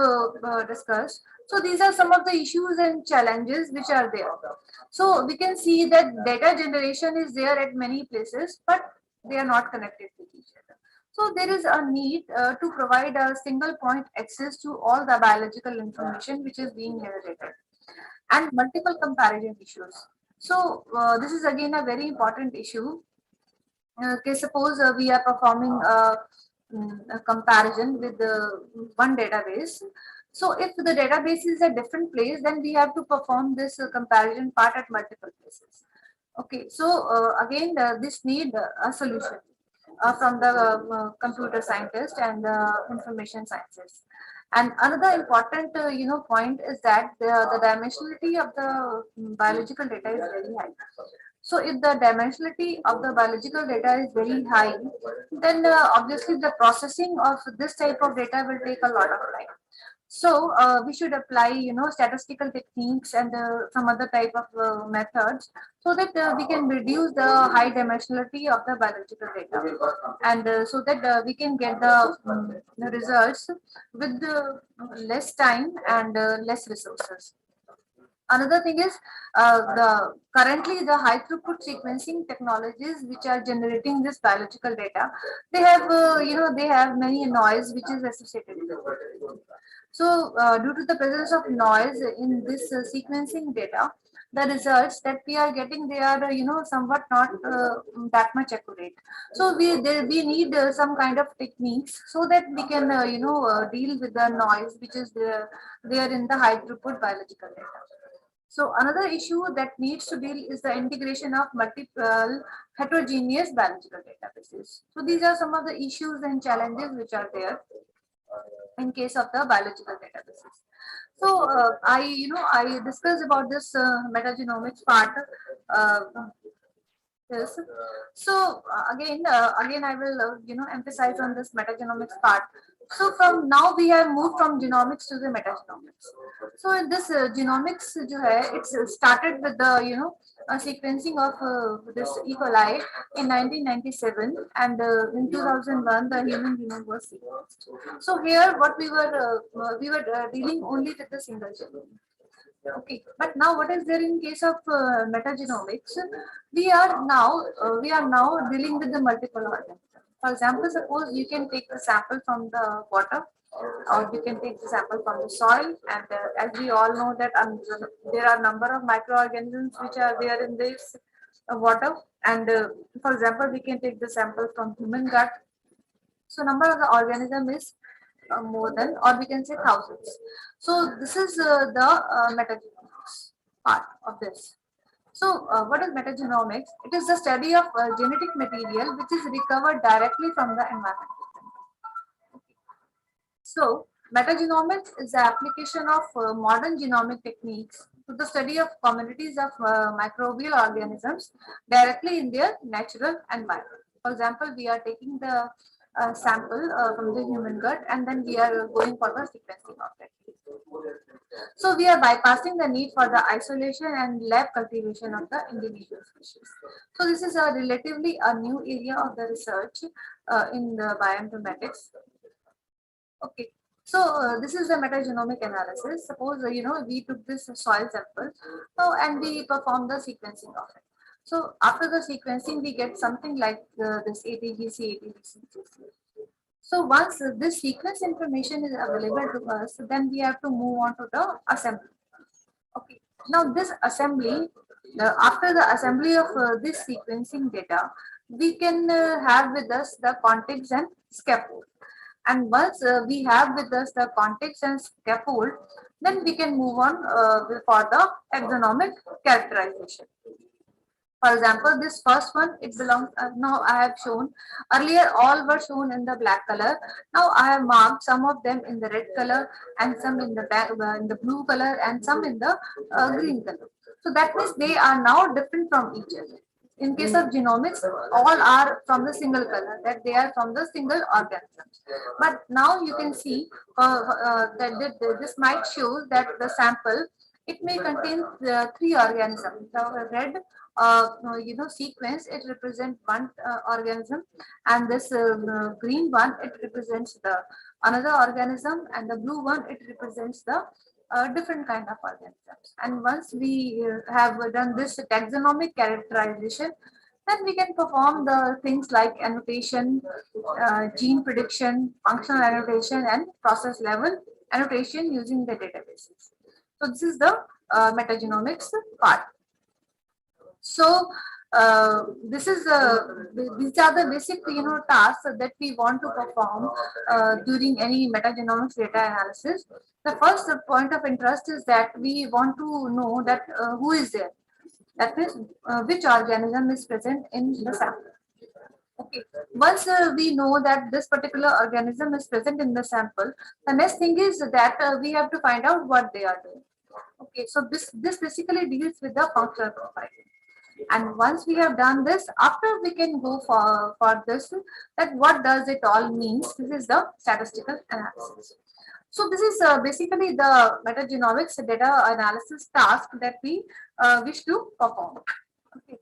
discussed. So these are some of the issues and challenges which are there. So we can see that data generation is there at many places, but they are not connected with each other. So there is a need to provide a single point access to all the biological information which is being generated, and multiple comparison issues. So this is again a very important issue. Okay, suppose we are performing a comparison with one database. So if the database is a different place, then we have to perform this comparison part at multiple places. Okay, so again, this need a solution from the computer scientist and information sciences. And another important, point is that the dimensionality of the biological data is very high. So if the dimensionality of the biological data is very high, then obviously the processing of this type of data will take a lot of time. So we should apply, statistical techniques and some other type of methods, so that we can reduce the high dimensionality of the biological data, and so that we can get the results with less time and less resources. Another thing is the currently the high throughput sequencing technologies which are generating this biological data, they have they have many noise which is associated with it. So due to the presence of noise in this sequencing data, the results that we are getting, they are somewhat not that much accurate. So we need some kind of techniques so that we can deal with the noise which is there in the high throughput biological data. So another issue that needs to deal is the integration of multiple heterogeneous biological databases. So these are some of the issues and challenges which are there in case of the biological databases. So I discussed about this metagenomics part. Uh, Yes. So again, I will emphasize on this metagenomics part. So from now we have moved from genomics to the metagenomics. So in this genomics, it's started with the sequencing of this E. coli in 1997, and in 2001 the human genome was sequenced. So here what we were dealing only with the single genome. Okay, but now what is there in case of metagenomics? We are now dealing with the multiple organisms. For example, suppose you can take the sample from the water, or you can take the sample from the soil, and as we all know that there are number of microorganisms which are there in this water, and for example, we can take the sample from human gut. So number of the organism is more than, or we can say thousands. So this is the metagenomics part of this. So what is metagenomics? It is the study of genetic material which is recovered directly from the environment. So metagenomics is the application of modern genomic techniques to the study of communities of microbial organisms directly in their natural environment. For example, we are taking the sample from the human gut, and then we are going for the sequencing of it. So we are bypassing the need for the isolation and lab cultivation of the individual species. So this is a relatively a new area of the research in the bioinformatics. Okay, so this is the metagenomic analysis. Suppose we took this soil sample, and we perform the sequencing of it. So after the sequencing, we get something like this ATGC, ATGC. So once this sequence information is available to us, then we have to move on to the assembly. Okay. Now this assembly, after the assembly of this sequencing data, we can have with us the context and scaffold. And once we have with us the context and scaffold, then we can move on for the taxonomic characterization. For example, this first one, it belongs, now I have shown, earlier all were shown in the black color. Now I have marked some of them in the red color, and some in the blue color, and some in the green color. So that means they are now different from each other. In case of genomics, all are from the single color, that they are from the single organisms. But now you can see that this might show that the sample It may contain three organisms. The red sequence, it represents one organism, and this green one, it represents the another organism, and the blue one, it represents the different kind of organisms. And once we have done this taxonomic characterization, then we can perform the things like annotation, gene prediction, functional annotation, and process level annotation using the databases. So this is the metagenomics part. So this is these are the basic tasks that we want to perform during any metagenomics data analysis. The first point of interest is that we want to know that who is there. That means which organism is present in the sample. Okay. Once we know that this particular organism is present in the sample, the next thing is that we have to find out what they are doing. Okay, so this basically deals with the functional profiling. And once we have done this, after we can go for this, that what does it all means? This is the statistical analysis. So this is basically the metagenomics data analysis task that we wish to perform. Okay.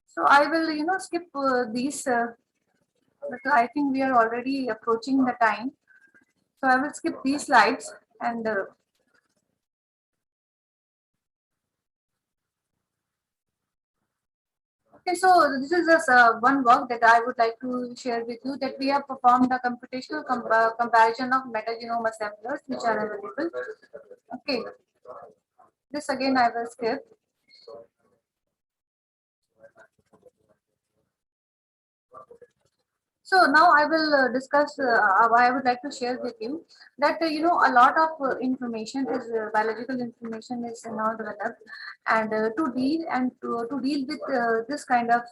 So I will, skip these. But I think we are already approaching the time. So I will skip these slides and. Okay, so this is just one work that I would like to share with you, that we have performed a computational comparison of metagenome assemblers which are available. Okay, this again I will skip. So now I will discuss. I would like to share with you that a lot of information is biological information is now developed, and to deal with this kind of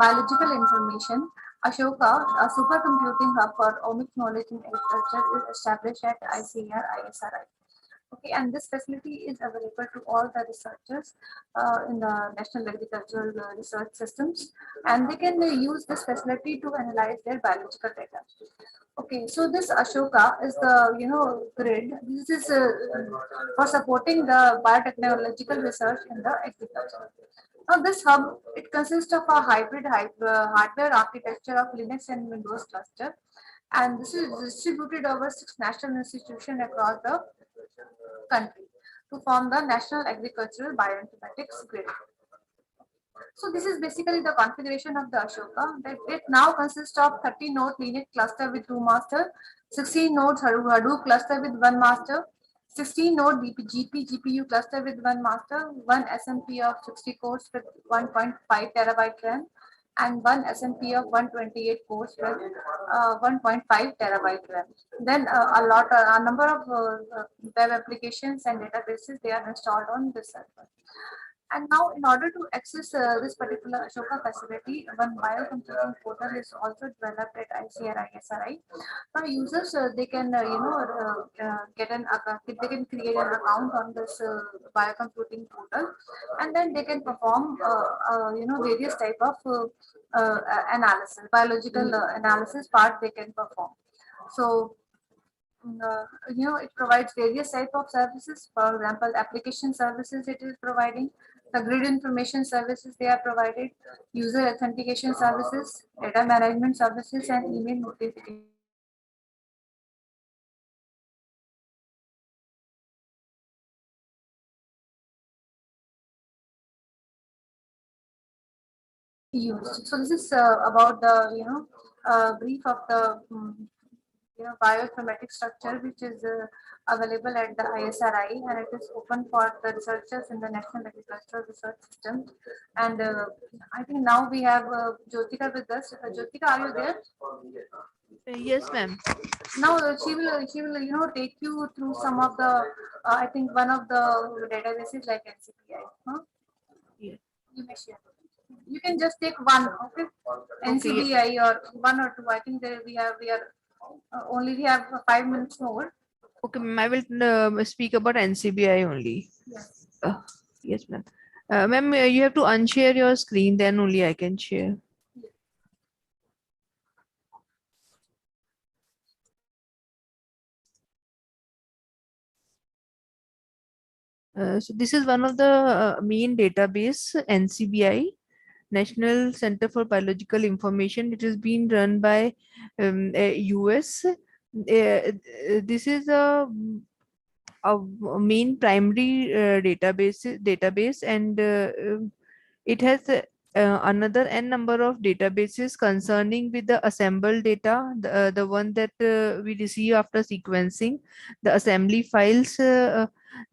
biological information, Ashoka, a supercomputing hub for omics knowledge in agriculture, is established at ICAR ISRI. Okay, and this facility is available to all the researchers in the National Agricultural Research Systems, and they can use this facility to analyze their biological data. Okay, so this Ashoka is the grid. This is for supporting the biotechnological research in the agriculture. Now, this hub, it consists of a hybrid hardware architecture of Linux and Windows cluster, and this is distributed over 6 national institutions across the country to form the National Agricultural Bioinformatics Grid. So this is basically the configuration of the Ashoka. That it now consists of 30 node Linux cluster with 2 master, 16 nodes Hadoop cluster with 1 master, 16 node GPU cluster with 1 master, 1 SMP of 60 cores with 1.5 terabyte RAM, and 1 SMP of 128 cores with 1.5 terabyte RAM. Then a number of web applications and databases, they are installed on this server. And now, in order to access this particular Ashoka facility, one biocomputing portal is also developed at ICR ISRI. Now, users they can get an account, they can create an account on this biocomputing portal, and then they can perform various type of analysis, biological analysis part they can perform. So it provides various type of services. For example, application services it is providing, the grid information services they are provided, user authentication services, data management services, and email notification. Used. So this is about the brief of the bioinformatics structure, which is available at the ISRI, and it is open for the researchers in the National Agricultural Research System. And I think now we have Jyotika with us. Jyotika, are you there? Yes, ma'am. Now she will take you through some of the I think one of the databases like NCBI. Huh? Yeah. You may share. You can just take one, okay? NCBI or one or two. I think there we are only we have 5 minutes more. Okay, ma'am. I will speak about NCBI only. Yes. Yes, ma'am. Ma'am, you have to unshare your screen, then only I can share. So this is one of the main database, NCBI, National Center for Biological Information. It is being run by US. This is a main primary database, and it has another n number of databases concerning with the assembled data, the one that we receive after sequencing, the assembly files,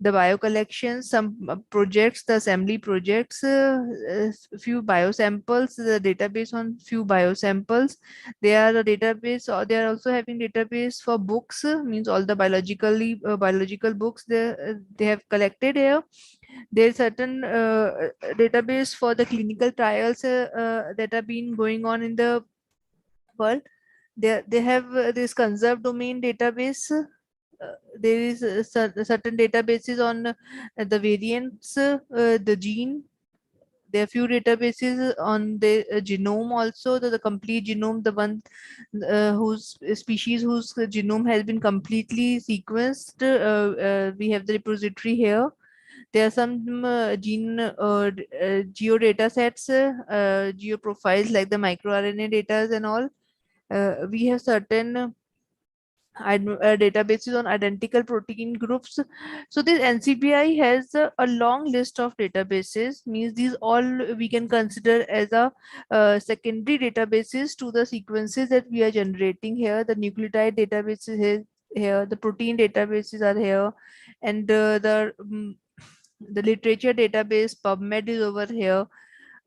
the biocollections, some projects, the assembly projects, few biosamples, the database on few biosamples. They are a database, or they are also having database for books, means all the biological books they have collected here. There's certain database for the clinical trials that have been going on in the world. They have this conserved domain database. There is certain databases on the variants, the gene. There are few databases on the genome also, the complete genome, the one whose species whose genome has been completely sequenced. We have the repository here. There are some geodata sets, geo profiles like the microRNA data and all. We have certain databases on identical protein groups. So this NCBI has a long list of databases, means these all we can consider as a secondary databases to the sequences that we are generating here. The nucleotide databases here, the protein databases are here, and the literature database PubMed is over here.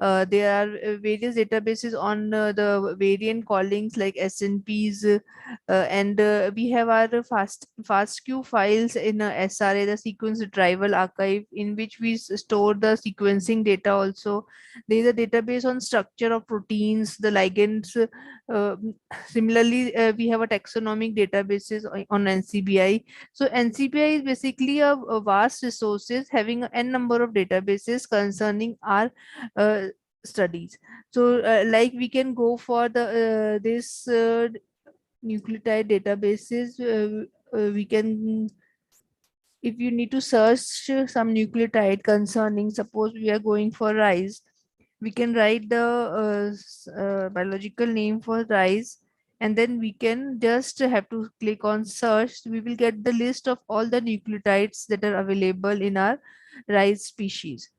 There are various databases on the variant callings like SNPs, and we have our FASTQ files in SRA, the sequence retrieval archive, in which we store the sequencing data. Also, there is a database on structure of proteins, the ligands. Uh, Similarly, we have a taxonomic databases on NCBI. So NCBI is basically a vast resources having n number of databases concerning our uh, studies. So like we can go for the this nucleotide databases. We can, if you need to search some nucleotide concerning, suppose we are going for rice, we can write the biological name for rice, and then we can just have to click on search. We will get the list of all the nucleotides that are available in our rice species.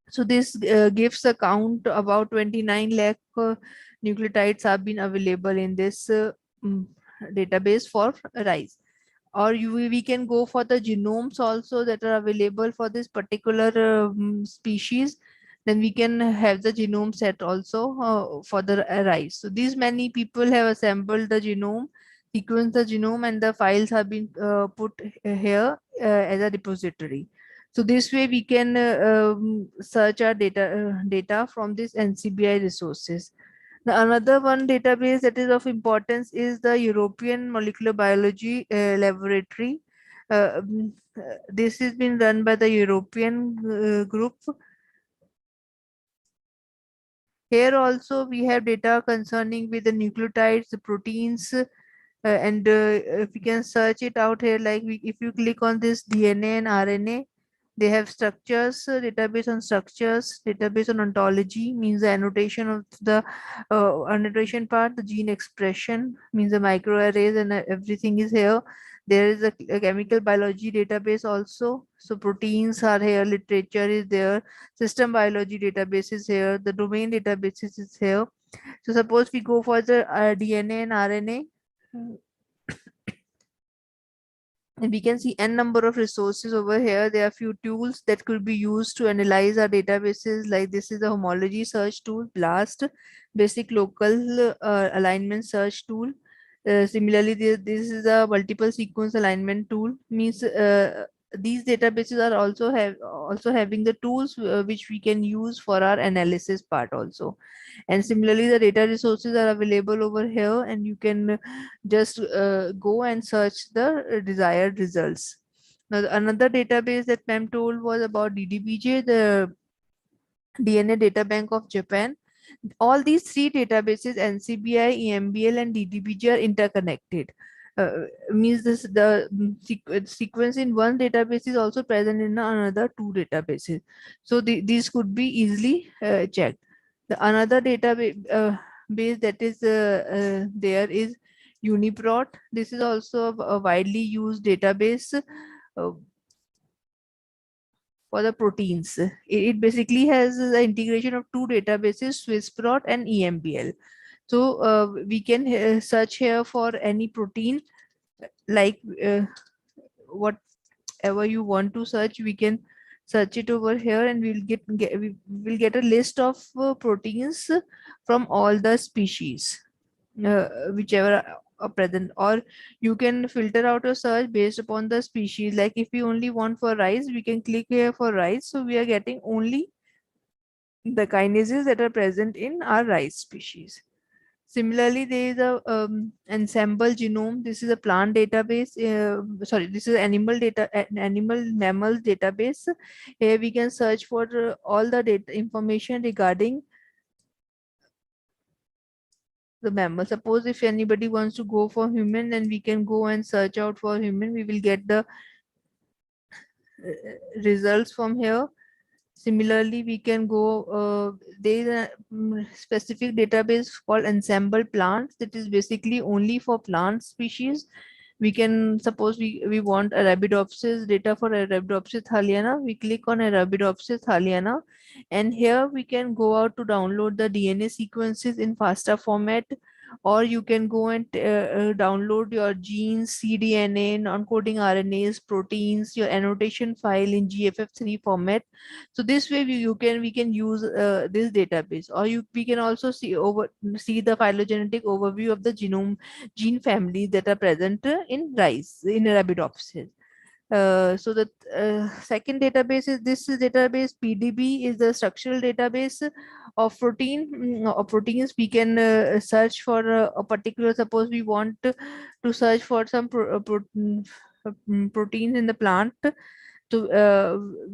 So this gives a count about 29 lakh nucleotides have been available in this mm, database for rice. Or we can go for the genomes also that are available for this particular species. Then we can have the genome set also for the rice. So these many people have assembled the genome, sequenced the genome, and the files have been put here as a repository. So this way we can search our data from this NCBI resources. The another one database that is of importance is the European Molecular Biology Laboratory. This has been run by the European group. Here also we have data concerning with the nucleotides, the proteins, and if we can search it out here, like if you click on this DNA and RNA, they have structures, database on structures, database on ontology, means the annotation of the annotation part, the gene expression, means the microarrays, and everything is here. There is a chemical biology database also. So proteins are here, literature is there, system biology database is here, the domain databases is here. So suppose we go for the DNA and RNA, and we can see n number of resources over here. There are few tools that could be used to analyze our databases. Like this is the homology search tool, BLAST, basic local alignment search tool. Similarly, this is a multiple sequence alignment tool. Means these databases are also having the tools which we can use for our analysis part also. And similarly, the data resources are available over here, and you can just go and search the desired results. Now, another database that ma'am told was about DDBJ, the DNA Data Bank of Japan. All these three databases, NCBI, EMBL, and DDBJ, are interconnected. Means this the sequence in one database is also present in another two databases. So these could be easily checked. The another database base that is there is Uniprot. This is also a widely used database for the proteins. It basically has the integration of two databases, Swissprot and EMBL. So we can search here for any protein, like whatever you want to search, we can search it over here, and we will get a list of proteins from all the species, whichever are present. Or you can filter out a search based upon the species. Like if we only want for rice, we can click here for rice, so we are getting only the kinases that are present in our rice species. Similarly, there is a ensemble genome. This is a plant database. Sorry, this is animal data, animal mammals database. Here we can search for all the data information regarding the mammal. Suppose if anybody wants to go for human, then we can go and search out for human. We will get the results from here. Similarly, we can go, there is a specific database called Ensemble Plants that is basically only for plant species. We can suppose we want Arabidopsis data for Arabidopsis thaliana. We click on Arabidopsis thaliana, and here we can go out to download the DNA sequences in FASTA format, or you can go and download your genes, cDNA, non-coding RNAs, proteins, your annotation file in GFF3 format. So this way we can use this database, or we can also see the phylogenetic overview of the gene families that are present in rice in Arabidopsis. So the second database is this database. PDB is the structural database of proteins. We can search for a particular, suppose we want to search for some proteins in the plant to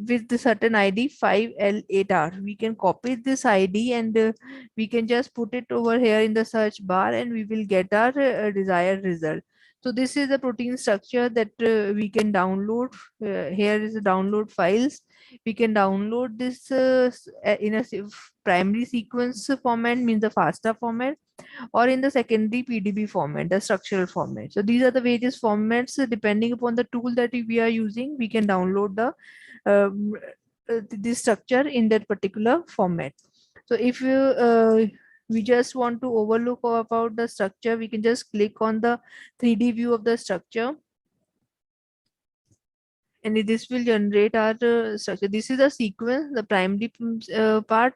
with the certain ID 5L8R. We can copy this ID, and we can just put it over here in the search bar, and we will get our desired result. So this is the protein structure that we can download. Here is the download files. We can download this in a primary sequence format, means the FASTA format, or in the secondary PDB format, the structural format. So these are the various formats. Depending upon the tool that we are using, we can download the this structure in that particular format. So if we just want to overlook about the structure, we can just click on the 3D view of the structure, and this will generate our structure. This is the sequence, the primary part,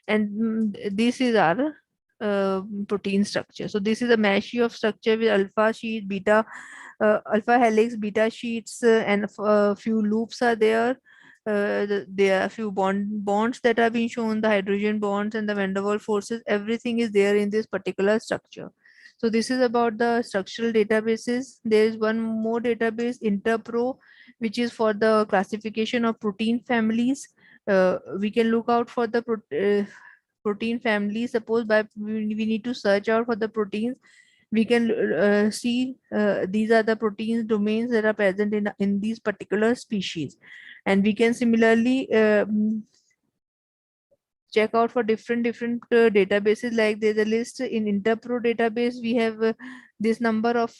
and this is our protein structure. So this is a mesh of structure with alpha sheet, beta, alpha helix, beta sheets, and a few loops are there. There are a few bonds that have been shown, the hydrogen bonds and the van der Waals forces. Everything is there in this particular structure. So this is about the structural databases. There is one more database, Interpro, which is for the classification of protein families. We can look out for the protein family. Suppose we need to search out for the proteins, we can see these are the proteins domains that are present in these particular species, and we can similarly check out for different databases. Like there's a list in Interpro database. We have this number of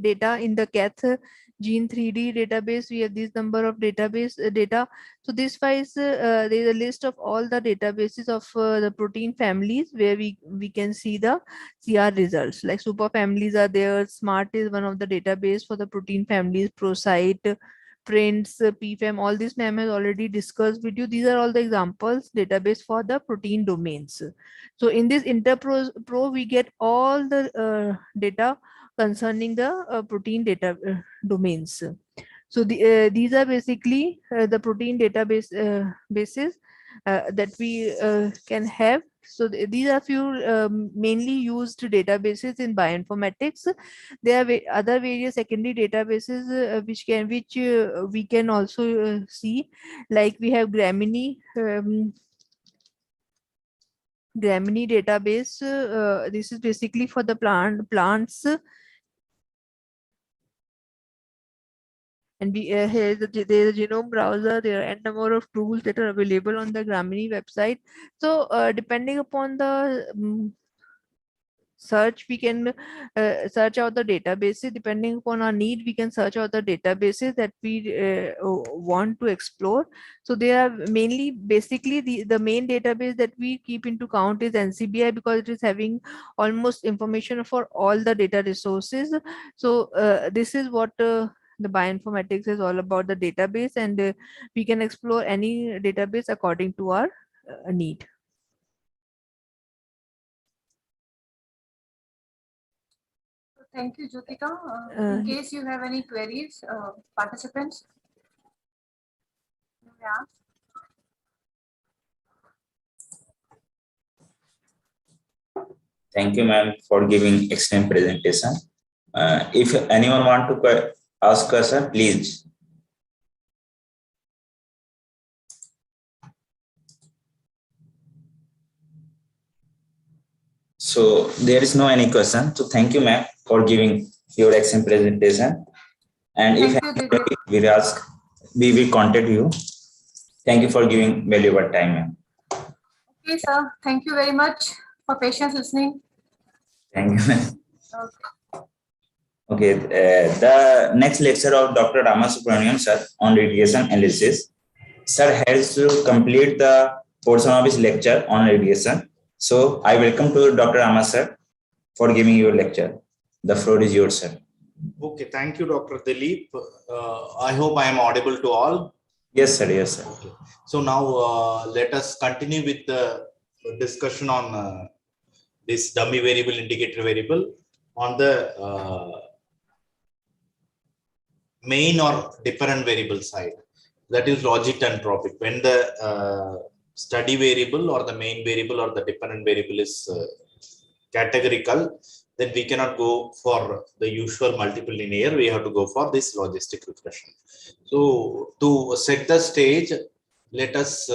data. In the cath gene 3D database, we have this number of database data. So this files there is a list of all the databases of the protein families, where we can see the CR results. Like super families are there. Smart is one of the database for the protein families. ProCite, Prints, PFAM, all these ma'am has already discussed with you. These are all the examples database for the protein domains. So in this Interpro we get all the data concerning the protein data domains. So these are basically the protein database bases that we can have. So these are few mainly used databases in bioinformatics. There are other various secondary databases which we can also see. Like we have Graminy, Graminy database. This is basically for the plants. And here there is a genome browser. There are n number of tools that are available on the Graminy website. So depending upon the search, we can search out the databases. Depending upon our need, we can search out the databases that we want to explore. So they are mainly, basically the main database that we keep into count is NCBI, because it is having almost information for all the data resources. So this is what the bioinformatics is all about, the database, and we can explore any database according to our need. Thank you, Jyotika. In case you have any queries, participants. Yeah. Thank you, ma'am, for giving excellent presentation. If anyone want to ask question, please. So there is no any question. So thank you, ma'am, for giving your excellent presentation. And if anybody will ask, we will contact you. Thank you for giving valuable time, ma'am. Okay, sir. Thank you very much for patience listening. Thank you, ma'am. Okay. Okay, the next lecture of Dr. Ramasubramanian sir on radiation analysis. Sir has to complete the portion of his lecture on radiation. So I welcome to Dr. Ramas sir for giving your lecture. The floor is yours, sir. Okay, thank you, Dr. Dilip. I hope I am audible to all. Yes, sir. Yes, sir. Okay. So now let us continue with the discussion on this dummy variable, indicator variable on the main or different variable side. That is logit and profit. When the study variable or the main variable or the dependent variable is categorical, then we cannot go for the usual multiple linear. We have to go for this logistic regression. So to set the stage, let us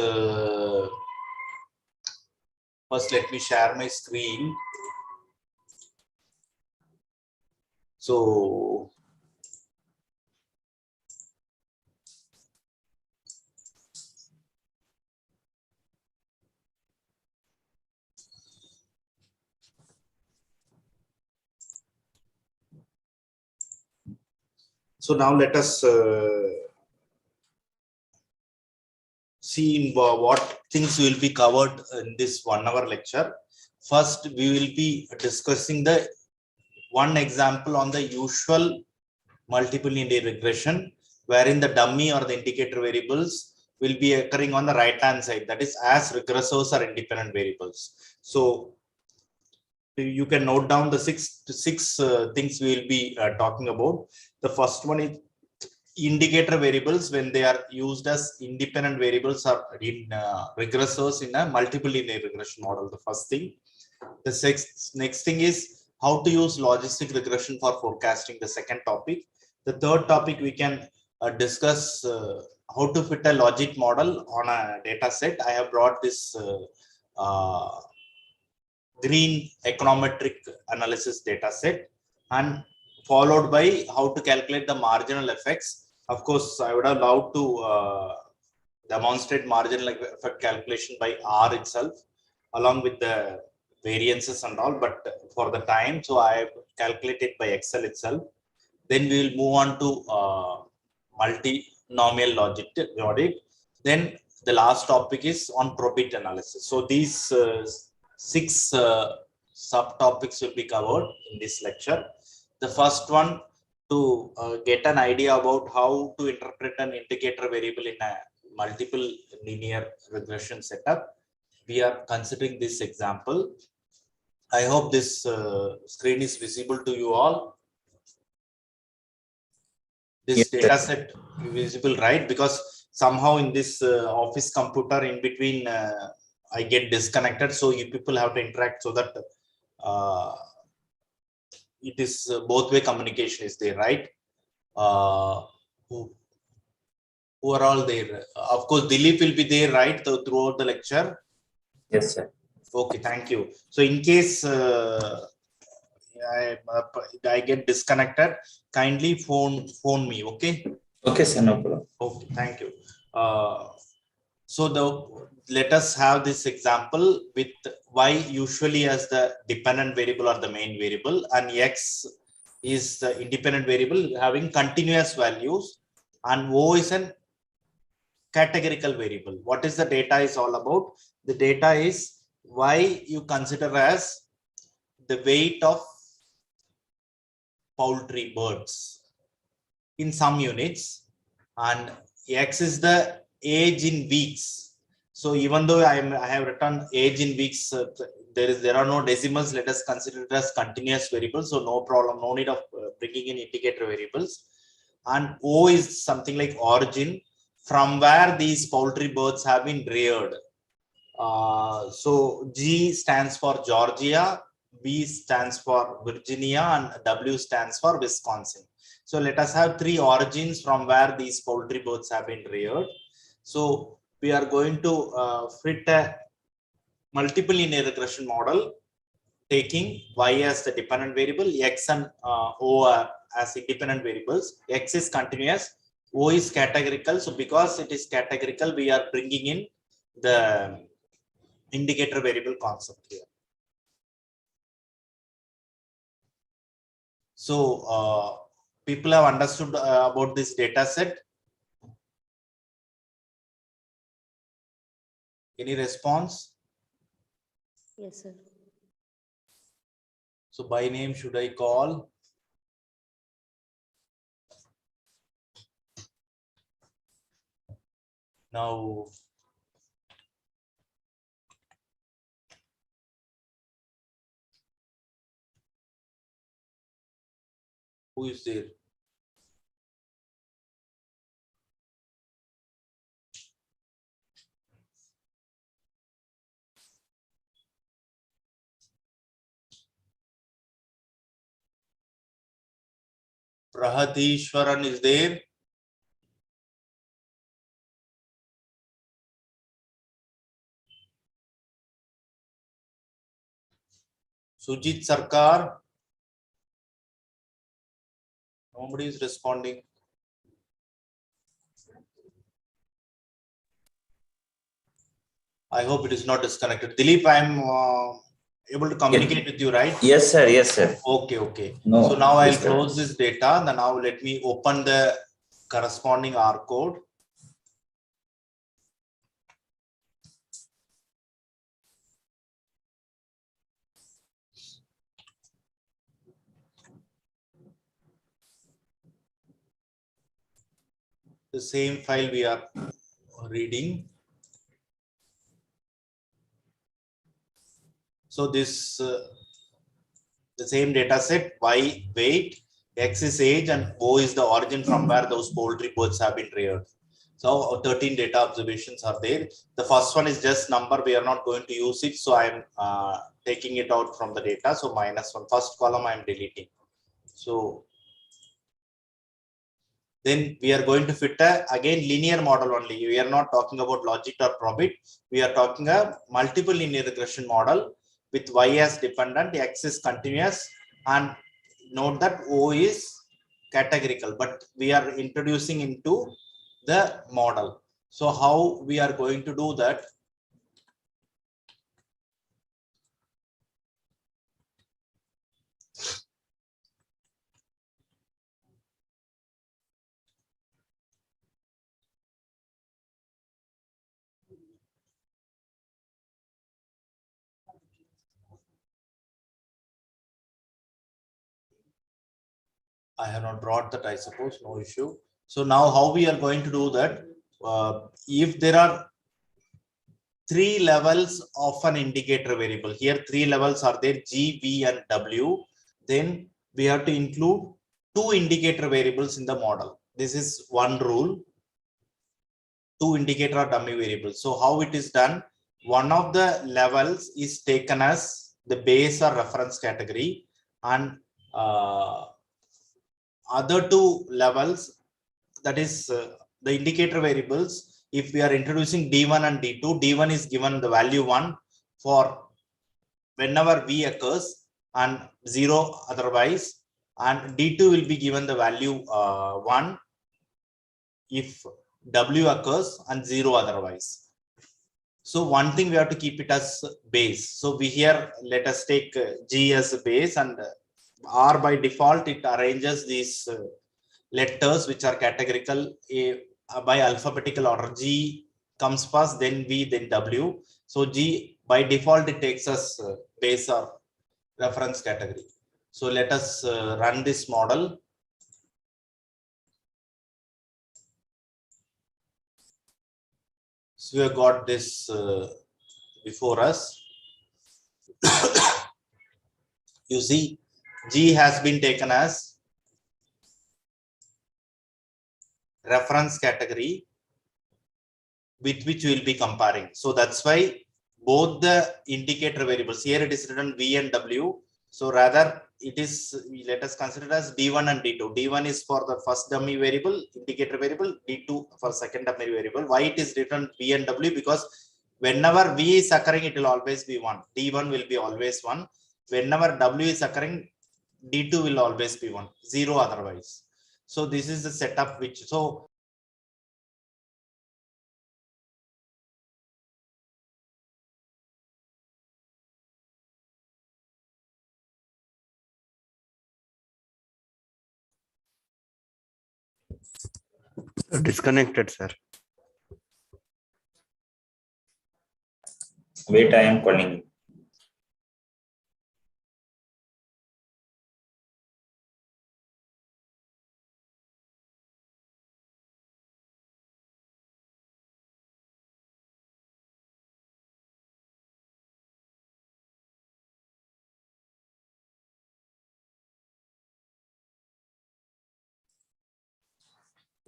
first let me share my screen. So now let us see what things will be covered in this 1 hour lecture. First, we will be discussing the one example on the usual multiple linear regression, wherein the dummy or the indicator variables will be occurring on the right hand side, that is as regressors or independent variables. So you can note down the six things we will be talking about. The first one is indicator variables when they are used as independent variables or in regressors in a multiple linear regression model. The first thing. The next thing is how to use logistic regression for forecasting. The second topic. The third topic we can discuss how to fit a logic model on a data set. I have brought this green econometric analysis data set, and followed by how to calculate the marginal effects. Of course, I would have loved to demonstrate marginal effect calculation by R itself, along with the variances and all, but for the time, so I have calculated by Excel itself. Then we will move on to multinomial logic. Then the last topic is on probit analysis. So these 6 subtopics will be covered in this lecture. The first one, to get an idea about how to interpret an indicator variable in a multiple linear regression setup. We are considering this example. I hope this screen is visible to you all. This data set is visible, right? Because somehow in this office computer in between, I get disconnected. So you people have to interact so that it is both way communication is there, right? Who are all there? Of course, Dilip will be there, right? Throughout the lecture. Yes, sir. Okay, thank you. So in case I get disconnected, kindly phone me. Okay. Okay, sir, no problem. Okay, thank you. So let us have this example with y usually as the dependent variable or the main variable, and x is the independent variable having continuous values, and o is an categorical variable. What is the data is all about? The data is y you consider as the weight of poultry birds in some units, and x is the age in weeks. So even though I have written age in weeks, there are no decimals. Let us consider it as continuous variable. So no problem, no need of bringing in indicator variables. And O is something like origin, from where these poultry birds have been reared. So G stands for Georgia, B stands for Virginia, and W stands for Wisconsin. So let us have three origins from where these poultry birds have been reared. So we are going to fit a multiple linear regression model taking y as the dependent variable, x and o as independent variables. X is continuous, o is categorical. So because it is categorical, we are bringing in the indicator variable concept here. So people have understood about this data set. Any response? Yes, sir. So by name should I call? Now who is there? Prahatishwaran is there. Sujit Sarkar. Nobody is responding. I hope it is not disconnected. Dilip, I am able to communicate with you, right? Yes, sir. Yes, sir. Okay. No, so now I'll yes, sir. close this data. Then now let me open the corresponding R code. The same file we are reading. So this the same data set, y weight, x is age, and o is the origin from where those poultry birds have been reared. So 13 data observations are there. The first one is just number. We are not going to use it. So I'm taking it out from the data. So -1. First column I'm deleting. So then we are going to fit again linear model only. We are not talking about logic or probit. We are talking a multiple linear regression model with y as dependent, x is continuous, and note that o is categorical, but we are introducing into the model. So how we are going to do that? I have not brought that, I suppose, no issue. So now how we are going to do that? If there are three levels of an indicator variable, here three levels are there, G, V, and W, then we have to include two indicator variables in the model. This is one rule, two indicator or dummy variables. So how it is done? One of the levels is taken as the base or reference category, and other two levels, that is the indicator variables. If we are introducing D1 and D2, D1 is given the value 1 for whenever V occurs and 0 otherwise, and D2 will be given the value 1 if W occurs and 0 otherwise. So one thing we have to keep it as base. So we here, let us take G as a base, and R by default, it arranges these letters which are categorical by alphabetical order. G comes first, then V, then W. So G by default, it takes us base or reference category. So let us run this model. So we have got this before us. You see, G has been taken as reference category with which we will be comparing. So that's why both the indicator variables, here it is written V and W. So rather it is, let us consider as D1 and D2. D1 is for the first dummy variable, indicator variable, D2 for second dummy variable. Why it is written V and W? Because whenever V is occurring, it will always be 1. D1 will be always 1. Whenever W is occurring, D2 will always be 1, 0 otherwise. So this is the setup which, so Disconnected, sir. Wait, I am calling you.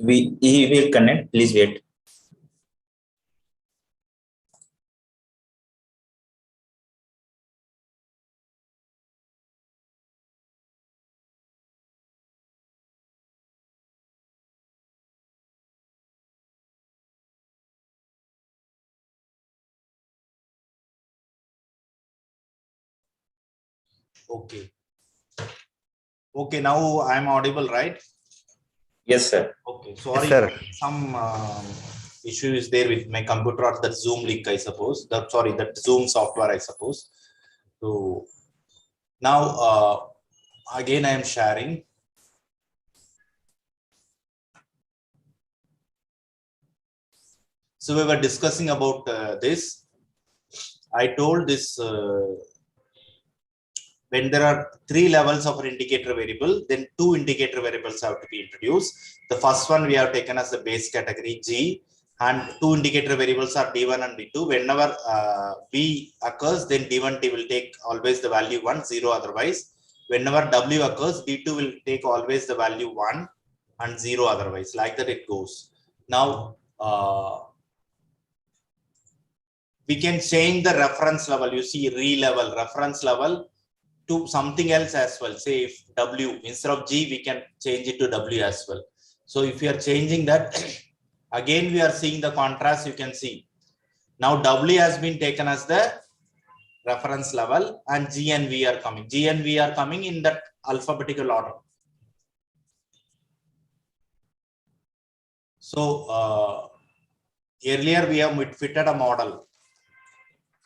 He will connect. Please wait. okay. Okay, now I am audible, right? Yes, sir. Okay, sorry, Yes, sir. some issue is there with my computer or that Zoom link, I suppose. Sorry, that Zoom software, I suppose. So now again I am sharing. So we were discussing about this. I told this when there are 3 levels of an indicator variable, then 2 indicator variables have to be introduced. The first one we have taken as the base category G, and 2 indicator variables are D1 and D2. Whenever V occurs, then D1 will take always the value 1, 0 otherwise. Whenever W occurs, D2 will take always the value 1 and 0 otherwise. Like that it goes. Now we can change the reference level. You see, re-level, reference level to something else as well. Say if W, instead of G, we can change it to W as well. So if you are changing that, again, we are seeing the contrast, you can see. Now W has been taken as the reference level, and G and V are coming. G and V are coming in that alphabetical order. So earlier we have fitted a model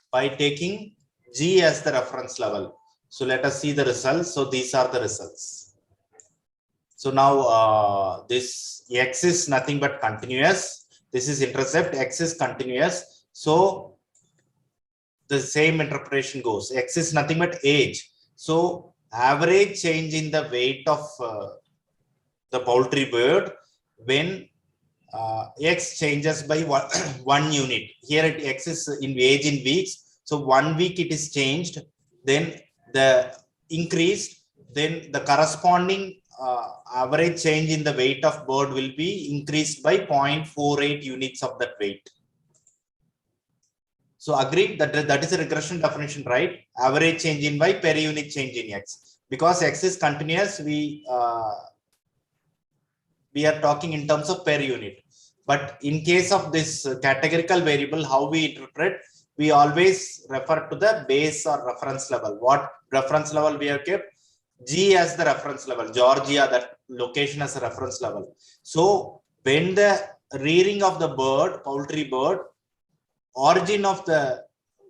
by taking G as the reference level. So let us see the results. So these are the results. So now this X is nothing but continuous. This is intercept. X is continuous. So the same interpretation goes. X is nothing but age. So average change in the weight of the poultry bird when X changes by 1 unit. Here it X is in age in weeks. So 1 week it is changed. Then the increased. Then the corresponding average change in the weight of bird will be increased by 0.48 units of that weight. So agreed that that is a regression definition, right? Average change in Y per unit change in X. Because X is continuous, we are talking in terms of per unit. But in case of this categorical variable, how we interpret, we always refer to the base or reference level. What reference level we have kept? G as the reference level, Georgia, that location as a reference level. So when the rearing of the bird, poultry bird, origin of the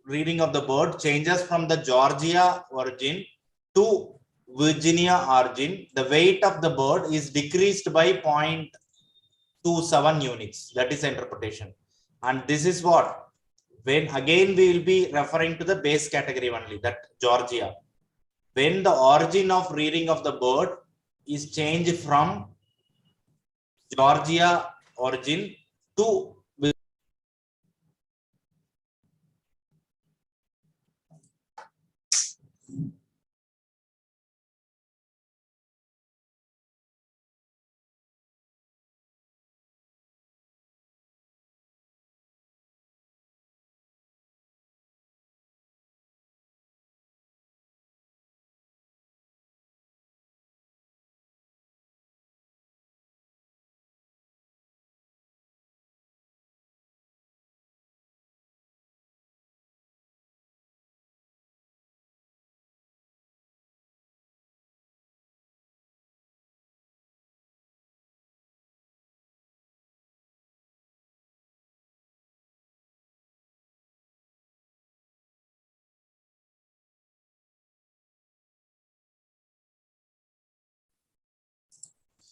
rearing of the bird changes from the Georgia origin to Virginia origin, the weight of the bird is decreased by 0.27 units. That is interpretation. And this is what, when again we will be referring to the base category only, that Georgia. When the origin of rearing of the bird is changed from Georgia origin to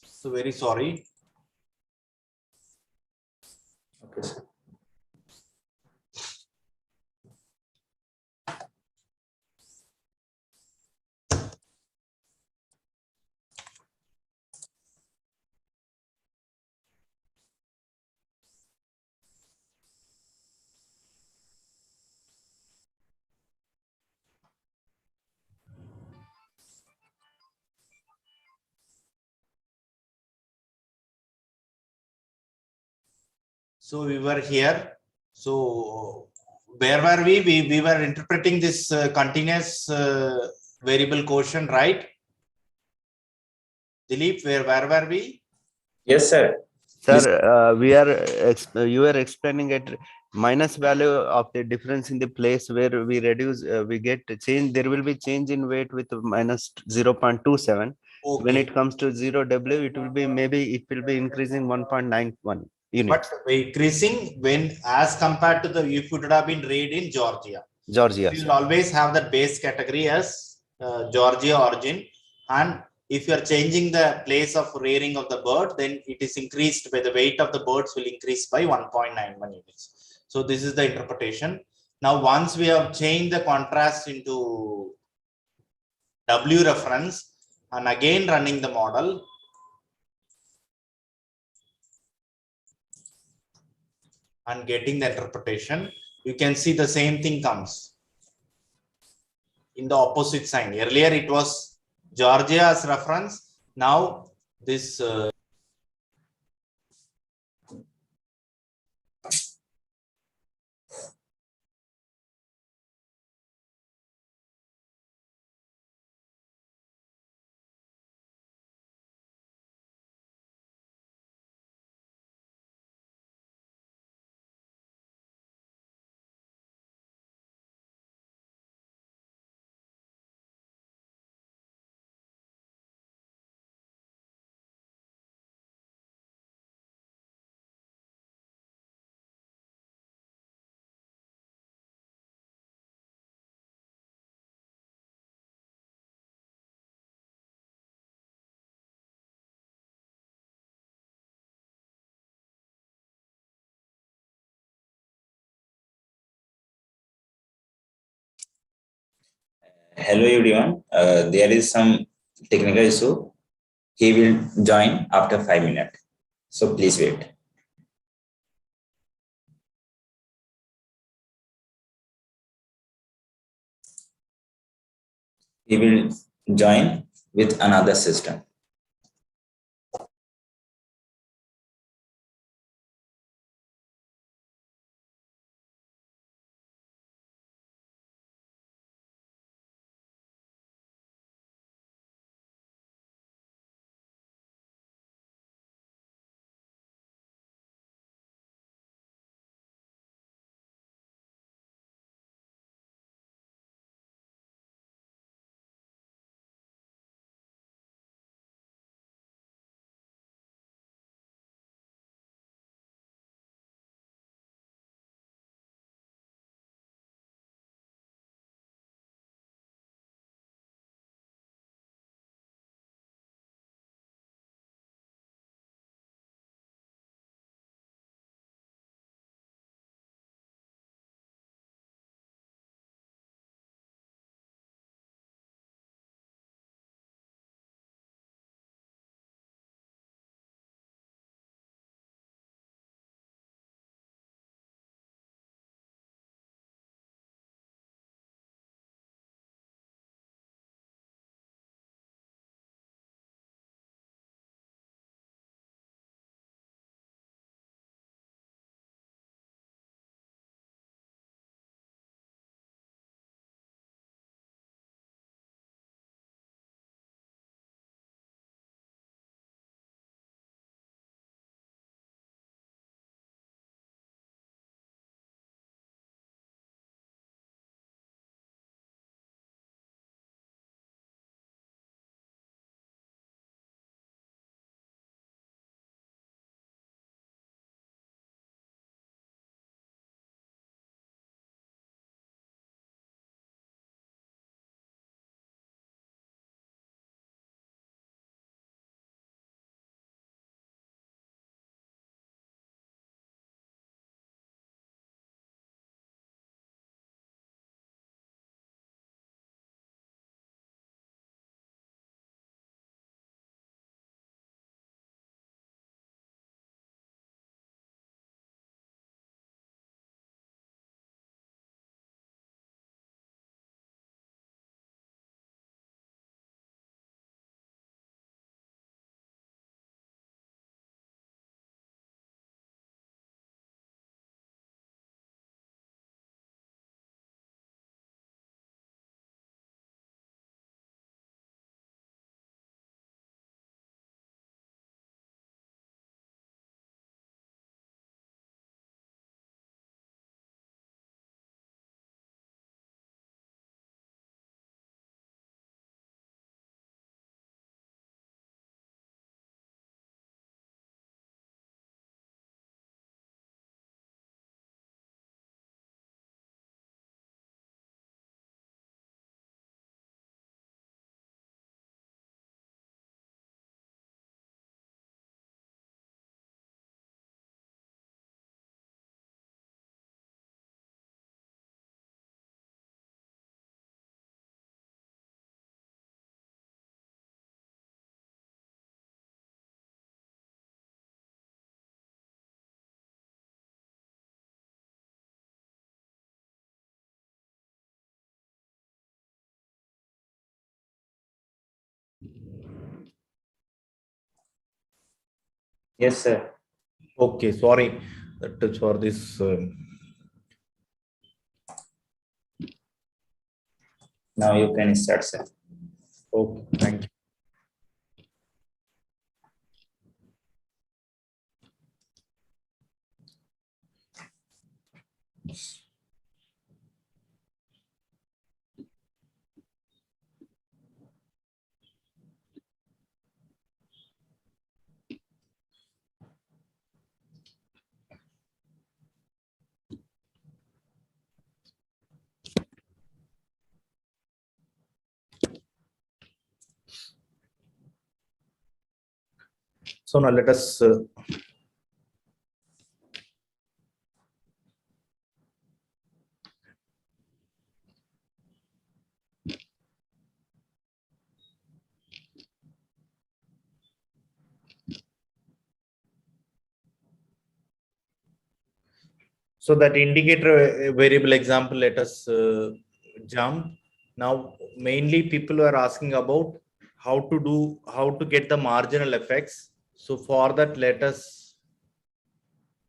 so very sorry. Okay, sir. So we were here. So where were we? We were interpreting this continuous variable quotient, right? Dilip, where were we? Yes, sir. Sir, you are explaining it minus value of the difference in the place where we reduce, we get change. There will be change in weight with minus 0.27. Okay. When it comes to 0W, it will be maybe it will be increasing 1.91 units. But increasing when as compared to the if it would have been read in Georgia. Georgia. You will always have that base category as Georgia origin, and if you are changing the place of rearing of the bird, then it is increased by the weight of the birds will increase by 1.91 units. So this is the interpretation. Now once we have changed the contrast into W reference and again running the model, and getting the interpretation, you can see the same thing comes in the opposite sign. Earlier it was Georgia as reference. Now this Hello, everyone. There is some technical issue. He will join after 5 minutes. So please wait. He will join with another system. Yes, sir. Okay, sorry. That is for this. Now you can start, sir. Okay, thank you. So now let us so that indicator variable example, let us jump. Now, mainly people are asking about how to get the marginal effects. So for that, let us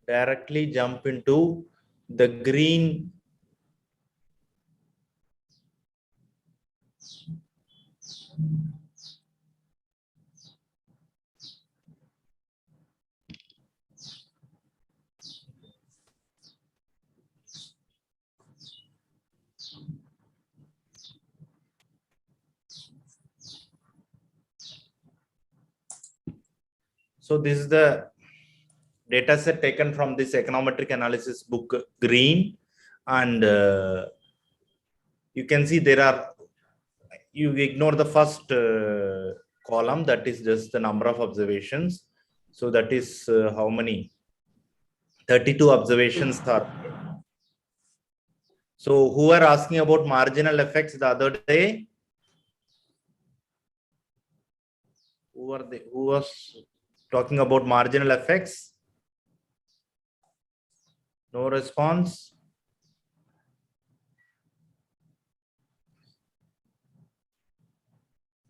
directly jump into the green. So this is the data set taken from this econometric analysis book, green, and you can see there are, you ignore the first column, that is just the number of observations. So that is how many? 32 observations are. So who are asking about marginal effects the other day? Who was talking about marginal effects? No response.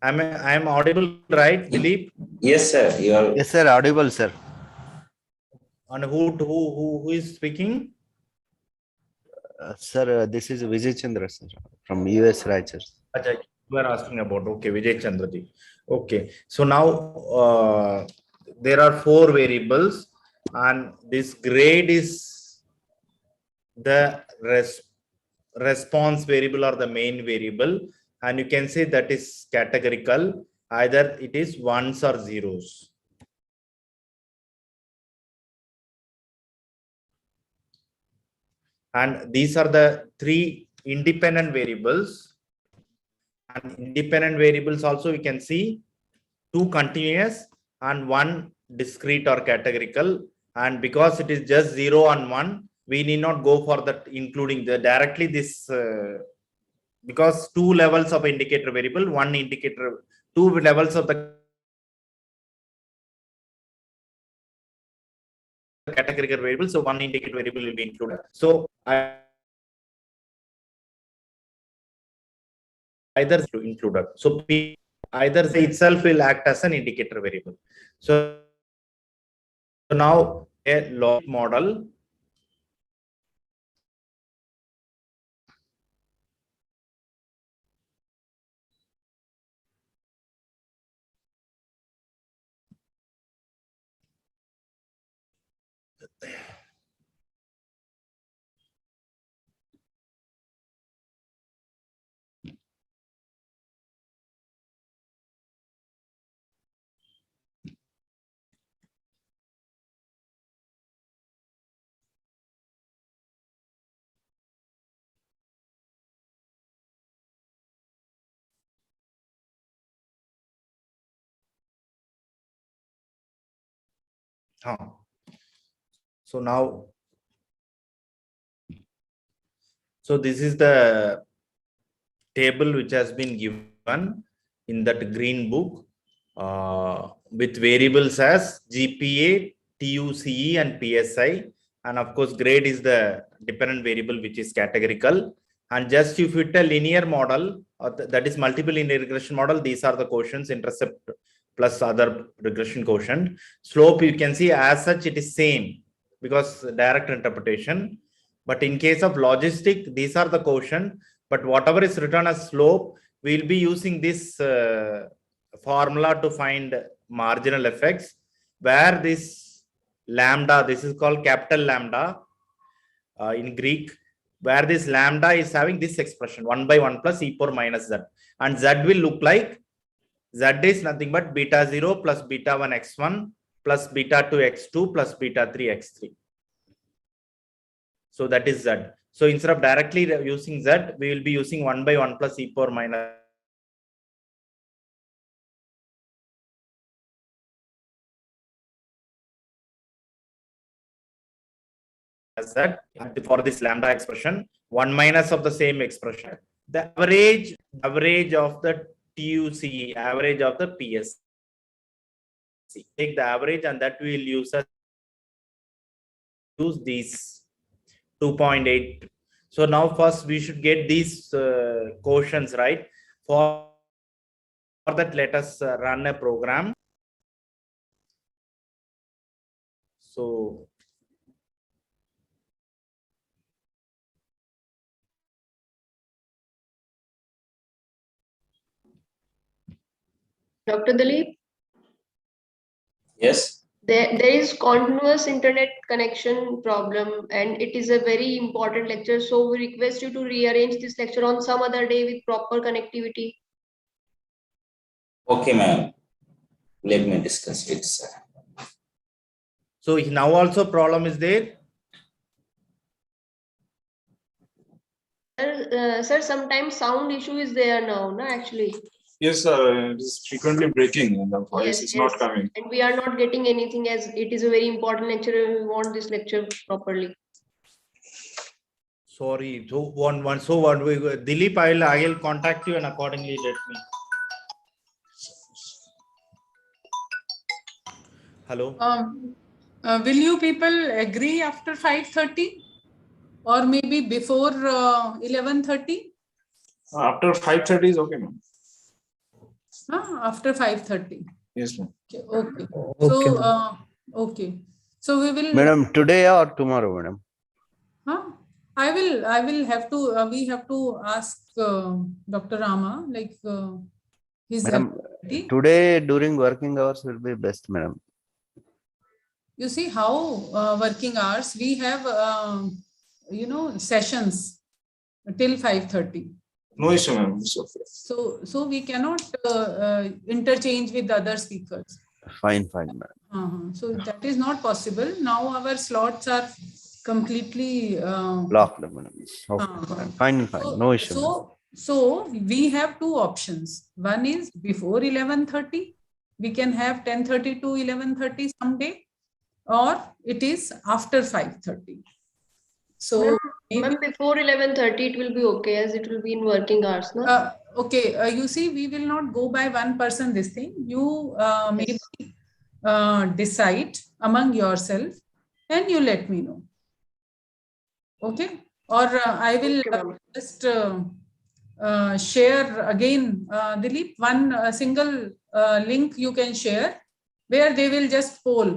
I am audible, right, Dilip? Yes, sir. You are. Yes, sir. Audible, sir. And who is speaking? Sir, this is Vijay Chandra, sir, from US Raichur. Ajay, you are asking about, okay, Vijay Chandraji. Okay, so now there are 4 variables, and this grade is the response variable or the main variable, and you can say that is categorical, either it is ones or zeros. And these are the 3 independent variables. And independent variables also we can see 2 continuous and 1 discrete or categorical. And because it is just 0 and 1, we need not go for that, including the directly this because 2 levels of indicator variable, 1 indicator, 2 levels of the categorical variable, so 1 indicator variable will be included. So either to include, so either itself will act as an indicator variable. So now a logic model. So now, so this is the table which has been given in that green book with variables as GPA, TUCE, and PSI. And of course, grade is the dependent variable which is categorical. And just if you fit a linear model, or that is multiple linear regression model, these are the quotients, intercept plus other regression quotient. Slope, you can see as such, it is same because direct interpretation. But in case of logistic, these are the quotient, but whatever is written as slope, we will be using this formula to find marginal effects, where this lambda, this is called capital lambda in Greek, where this lambda is having this expression 1 by 1 plus e power minus z, and z will look like, z is nothing but beta 0 plus beta 1 x1 plus beta 2 x2 plus beta 3 x3. So that is z. So instead of directly using z, we will be using 1 by 1 plus e power minus z for this lambda expression, 1 minus of the same expression, the average of the TUC, average of the PS. Take the average, and that we will use these 2.8. So now first we should get these quotients right. For that, let us run a program. So Dr. Dalip, Yes. there is continuous internet connection problem, and it is a very important lecture. So we request you to rearrange this lecture on some other day with proper connectivity. Okay, ma'am. Let me discuss it, sir. So now also problem is there. Sir, sometimes sound issue is there now, no, actually. Yes, it is frequently breaking and the voice is not coming. And we are not getting anything, as it is a very important lecture and we want this lecture properly. Sorry. So Dilip, I will contact you and accordingly let me. Hello. Will you people agree after 5:30 or maybe before 11:30? After 5:30 is okay, ma'am. After 5:30. Yes, ma'am. Okay. So okay. So we will. Madam, today or tomorrow, madam? I will have to. We have to ask Dr. Rama, like his. Madam, today during working hours will be best, madam. You see how working hours we have, sessions till 5:30. No issue, ma'am. Okay. So we cannot interchange with the other speakers. Fine, madam. So that is not possible. Now our slots are completely blocked, madam. Okay. Fine. No issue. So we have two options. One is before 11:30. We can have 10:30 to 11:30 someday, or it is after 5:30. So maybe before 11:30 it will be okay, as it will be in working hours, no? Okay, you see, we will not go by one person this thing. You maybe decide among yourself and you let me know. Okay, or I will just share again, Dilip, one single link you can share where they will just poll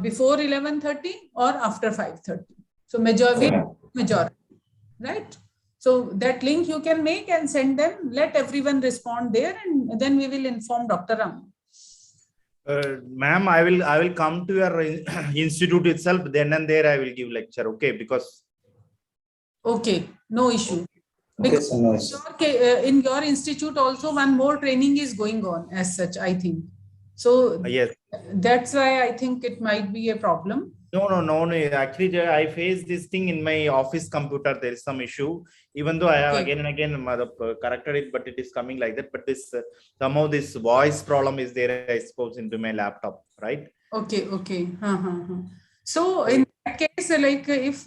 before 11:30 or after 5:30. So majority, right? So that link you can make and send them, let everyone respond there, and then we will inform Dr. Ram. Ma'am, I will come to your institute itself, then and there I will give lecture, okay? Because okay, no issue. Because okay, so no issue. In your institute also one more training is going on as such, I think. So yes, that's why I think it might be a problem. No. Actually, I face this thing in my office computer. There is some issue. Even though I have again and again corrected it, but it is coming like that. But this somehow this voice problem is there, I suppose, into my laptop, right? Okay. So in that case, like if we